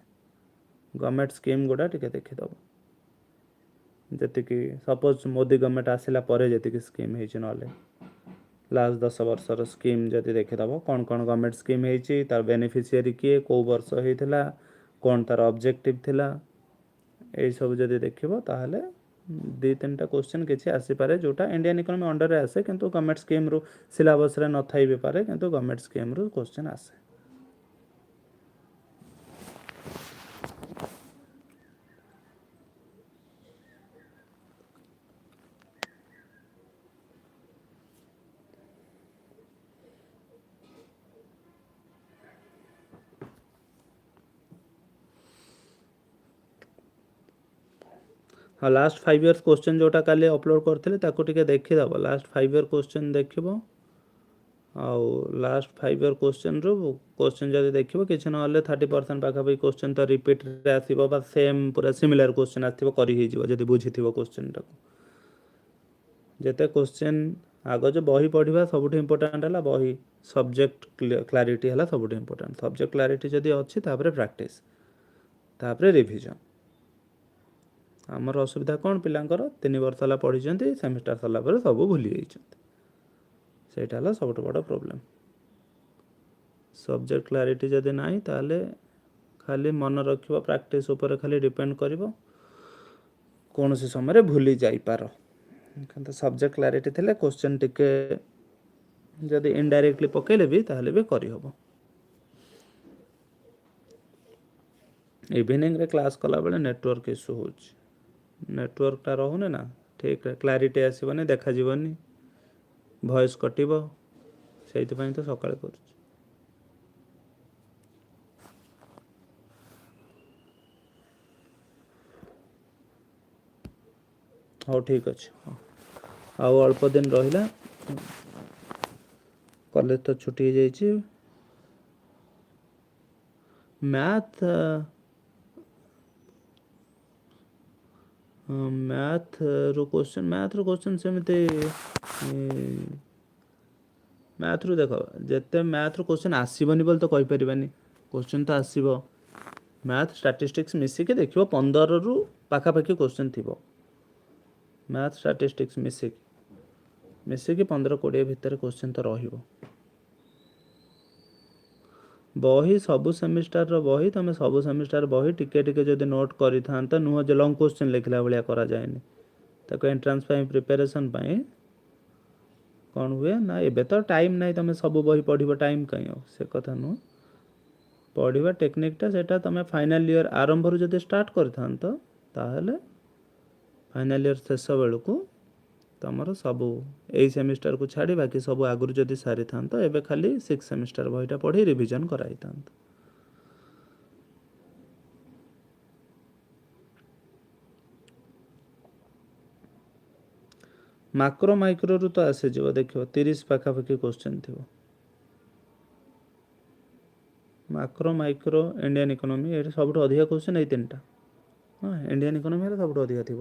गवर्नमेंट स्कीम गुड़ा टिके देखीदब जी सपोज मोदी गवर्नमेंट आसला जी स्कीम हो लास्ट 10 वर्षर स्कीम जदि देखिदेव कौन कौन गवर्नमेंट स्कीम होती तार बेनिफिशियरी किए कौ वर्ष होता कौन तार ऑब्जेक्टिव थिला यही सब जदि देखिबो ताहले 2-3टा क्वेश्चन किसी आसीपारे जोटा इंडियन इकोनॉमी अंडर रे आसे किंतु गवर्नमेंट स्कीम रु सिलेबस रे न थाई भी पारे किंतु गवर्नमेंट स्कीम रु क्वेश्चन आसे। हाँ लास्ट 5 इयर्स क्वेश्चन जोटा काली अपलोड करथिले ताको टिके देखिदेव लास्ट 5 इयर क्वेश्चन देखिबो आउ लास्ट 5 इयर क्वेश्चन रु क्वेश्चन जदि देखिबो किछ नहले 30% पाखापाखि क्वेश्चन तो रिपीट रे आसीबो बा सेम पूरा सिमिलर क्वेश्चन आसीबो करि हे जिवो जदि बुझिथिबो क्वेश्चन टाको जेते क्वेश्चन आगो जो बही पढ़िबा सबुठ इंपोर्टेंट हला बही सब्जेक्ट क्लैरिटी हला सबुठ इंपोर्टेंट सब्जेक्ट क्लैरिटी जदि अछि तापरे प्रैक्टिस तापरे रिवीजन आमर असुविधा कौन पिलांकर 3 वर्ष हला पढ़ी सेमिस्टर सरला पर सब भूली जाइछन्ति सेटा हला सबुठ बड़ प्रॉब्लम सब्जेक्ट क्लैरिटी जदि नाही ताले खाली मन रखिबो प्रैक्टिस ऊपर खाली डिपेंड करिवो कौन से समय भूली जाई पारो किंतु सब्जेक्ट क्लैरिटी थिले क्वेश्चन टिके जदि इनडायरेक्टली पकेले भी ताले भी करि हबो इवनिंग रे क्लास कला बेले नेटवर्क इशू होची नेटवर्क टा रहुने ना ठीक क्लैरिटी आसीबनी देखा जीवनी वॉइस कटिबो सेति पई तो सकाळे करूची हो ठीक अछि आउ अल्प दिन रहिला कॉलेज तो छुट्टी जाइछि मैथ मैथ रो क्वेश्चन सेमते मैथ रो देखो जेते मैथ रो क्वेश्चन आसीबनी बोल तो कहि परिबानी क्वेश्चन तो आसीबो मैथ स्टैटिस्टिक्स मिसी के देखिबो 15 रु पाखापाखि क्वेश्चन थिबो मैथ स्टैटिस्टिक्स मिसी के 15-20 भितर क्वेश्चन तो रहिबो बही सबु सेमिस्टर रो बही तमे सबु सेमिस्टर बही टिके टिके जदि नोट करि थांत नुह जे लॉन्ग क्वेश्चन लिखला भलिया करा जायनी ताको एंट्रेंस पई प्रिपरेशन पई कौन हुए ना एबे तो टाइम नहीं तमे सबु बही पढ़िबो टाइम कहीं से कथा नु पढ़िबा टेक्निकटा सेटा तमे फाइनल ईयर आरंभ रु जदि स्टार्ट कर थांत ताहले फाइनल ईयर शेष बेलू तमर सबू यही सेमिस्टर को छाड़ी बाकी सब आगुरी जदि सारी था एबे खाली 6 सेमिस्टर बहीटा पढ़ी रिवीजन कराई था माक्रो माइक्रो रु तो आसे जीव देखियो 30 पाखापाखि क्वेश्चन थी माक्रो माइक्रो इंडियन इकोनॉमी ये सब अधिक क्वेश्चन ये 3टा हाँ इंडियन इकोनॉमी सब अधिक थी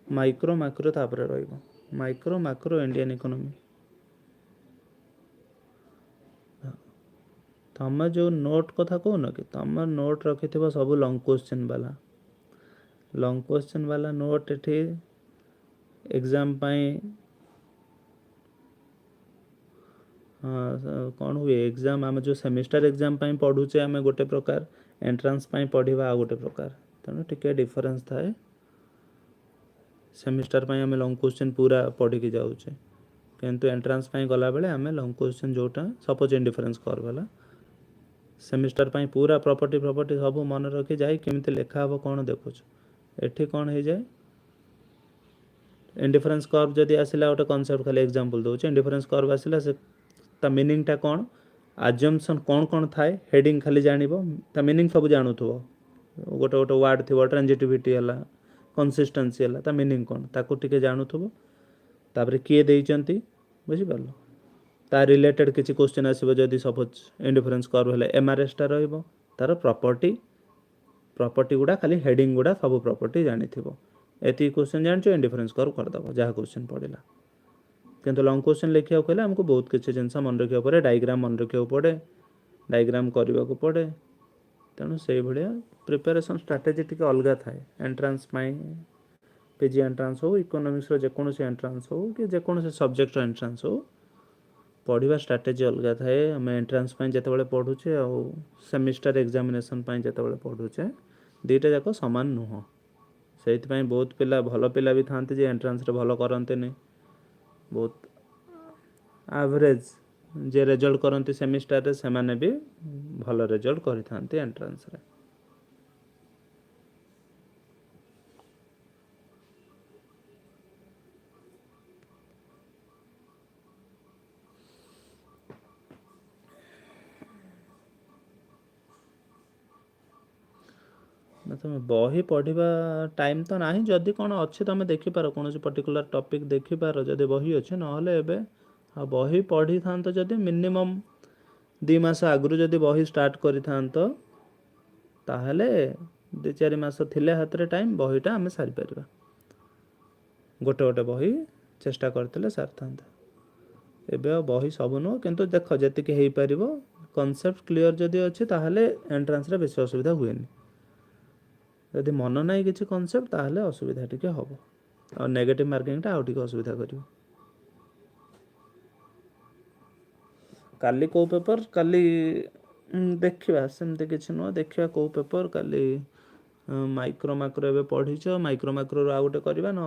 माइक्रो माक्रो तापर रहिबो माइक्रो माक्रो इंडियन इकोनॉमी तुम जो नोट कथा कहन कि तुम नोट रखि सब लॉन्ग क्वेश्चन वाला नोट एठी एग्जाम पाई कौन हुए एग्जाम आम जो सेमिस्टर एग्जाम पाई पढ़ुचे आम गोटे प्रकार एंट्रांस पाई पढ़ा आ गोटे प्रकार तेणु टिके डिफरेंस थाए सेमिस्टर पाई आम लॉन्ग क्वेश्चन पूरा पढ़ी की जाऊे किंतु एंट्रांस पाई गला बेले आम लॉन्ग क्वेश्चन जोटा सपोज इंडिफरेंस कर्व वाला सेमिस्टर पाई पूरा प्रॉपर्टी सब मन रखी जाए केमिति लेखा हम कौन देखुच एठी कौन हो जाए इंडिफरेंस कर्व जदि आसिला गोटे कॉन्सेप्ट खाली एग्जांपल दोचे इंडिफरेंस कर्व आसिला से ता मीनिंग टा कौन अजम्पशन कौन कौन थाए हेडिंग खाली जानिबो ता मीनिंग सब जानुथबो गोटे गोटे वर्ड थिबो ट्रांजिटिविटी हला कंसिस्टेंसी हला ता मीनिंग कौन ताको टिके जानुथबो तापरे किए देइचंती बुझि पारलो ता रिलेटेड किसी क्वेश्चन आसीबो जदि सपोज इंडिफरेंस कर्व हले एमआरएस टा रहइबो तार प्रॉपर्टी गुडा खाली हेडिंग गुडा सब प्रॉपर्टी जानिथिबो एति क्वेश्चन जानचो इंडिफरेंस कर्व कर दबो जहा क्वेश्चन पड़िला किंतु लॉन्ग क्वेश्चन लिखिया कहले हमको बहुत किछि जिंस मन रखिया पड़े डायग्राम मन रखिया पड़े डायग्राम करबा को पड़े तेणु से भलिया प्रिपरेशन स्ट्रेटजी टिके अलगा थाए एंट्रेंस पाई पीजी एंट्रेंस हो इकोनॉमिक्स रो जे कोनोसी एंट्रेंस हो कि जे कोनोसी सब्जेक्ट रो एंट्रेंस हो पढ़ा स्ट्राटेजी अलग थाए आम एंट्रांस जिते पढ़ुचे आ सेमिस्टर एग्जामिनेशन जिते पढ़ुचे दुईटा जाक सामान नुह से बहुत पिला भल पिला भी था एंट्रांस भल करते नहीं बहुत एवरेज जे रिजल्ट करती सेमिस्टर से माने भी भल रिजल्ट करते एंट्रांस रे ना तुम बही पढ़ा टाइम तो ना जदि कौन अच्छी तुम देखिपार कौन पर्टिकुलर टॉपिक देखिपार जदि बही अच्छे ना बही पढ़ी था जदि मिनिमम 2 मास आगु जदि बही स्टार्ट करि ताहले 2-4 मास थिले हाथ रे टाइम बहीटा आम सारी पार गोटे गोटे बही चेष्टा करते सारी था एबे बही सब नुह किंतु देख जी हो पार कनसेप्ट क्लीयर जदि अच्छी ताहले एंट्रांस रे बेसी असुविधा हुए जदि मन ना कि कनसेप्ट ताहले असुविधा टी हम और नेगेटिव मार्किंगटा आउ टे असुविधा कर काली को पेपर काली देखा सेमती किसी नुह देखा को पेपर काली माइक्रो माक्रो एवं पढ़ीच माइक्रो माक्रो आउ गोटे करवा ना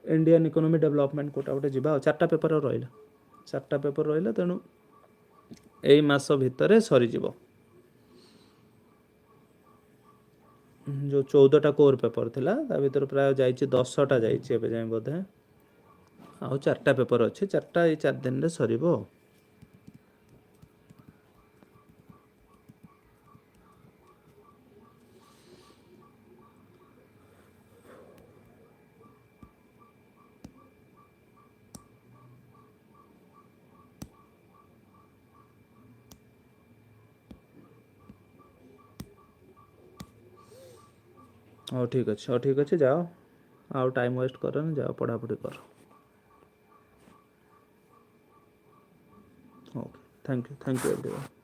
इंडियन इकोनॉमी डेवलपमेंट कोटा गोटे जा 4टा पेपर रहा 4टा पेपर रहा तेणु यही मास भितर सरीज जो 14टा कोर पेपर थिला ता भीतर प्राय जाइए 10टा जाए बोधे आउ 4टा पेपर अच्छे 4टा 4 दिन रे सरीबो हाँ ठीक अच्छे जाओ आउ टाइम वेस्ट कर जाओ पढ़ापढ़ी कर ओके थैंक यू एवरीवन।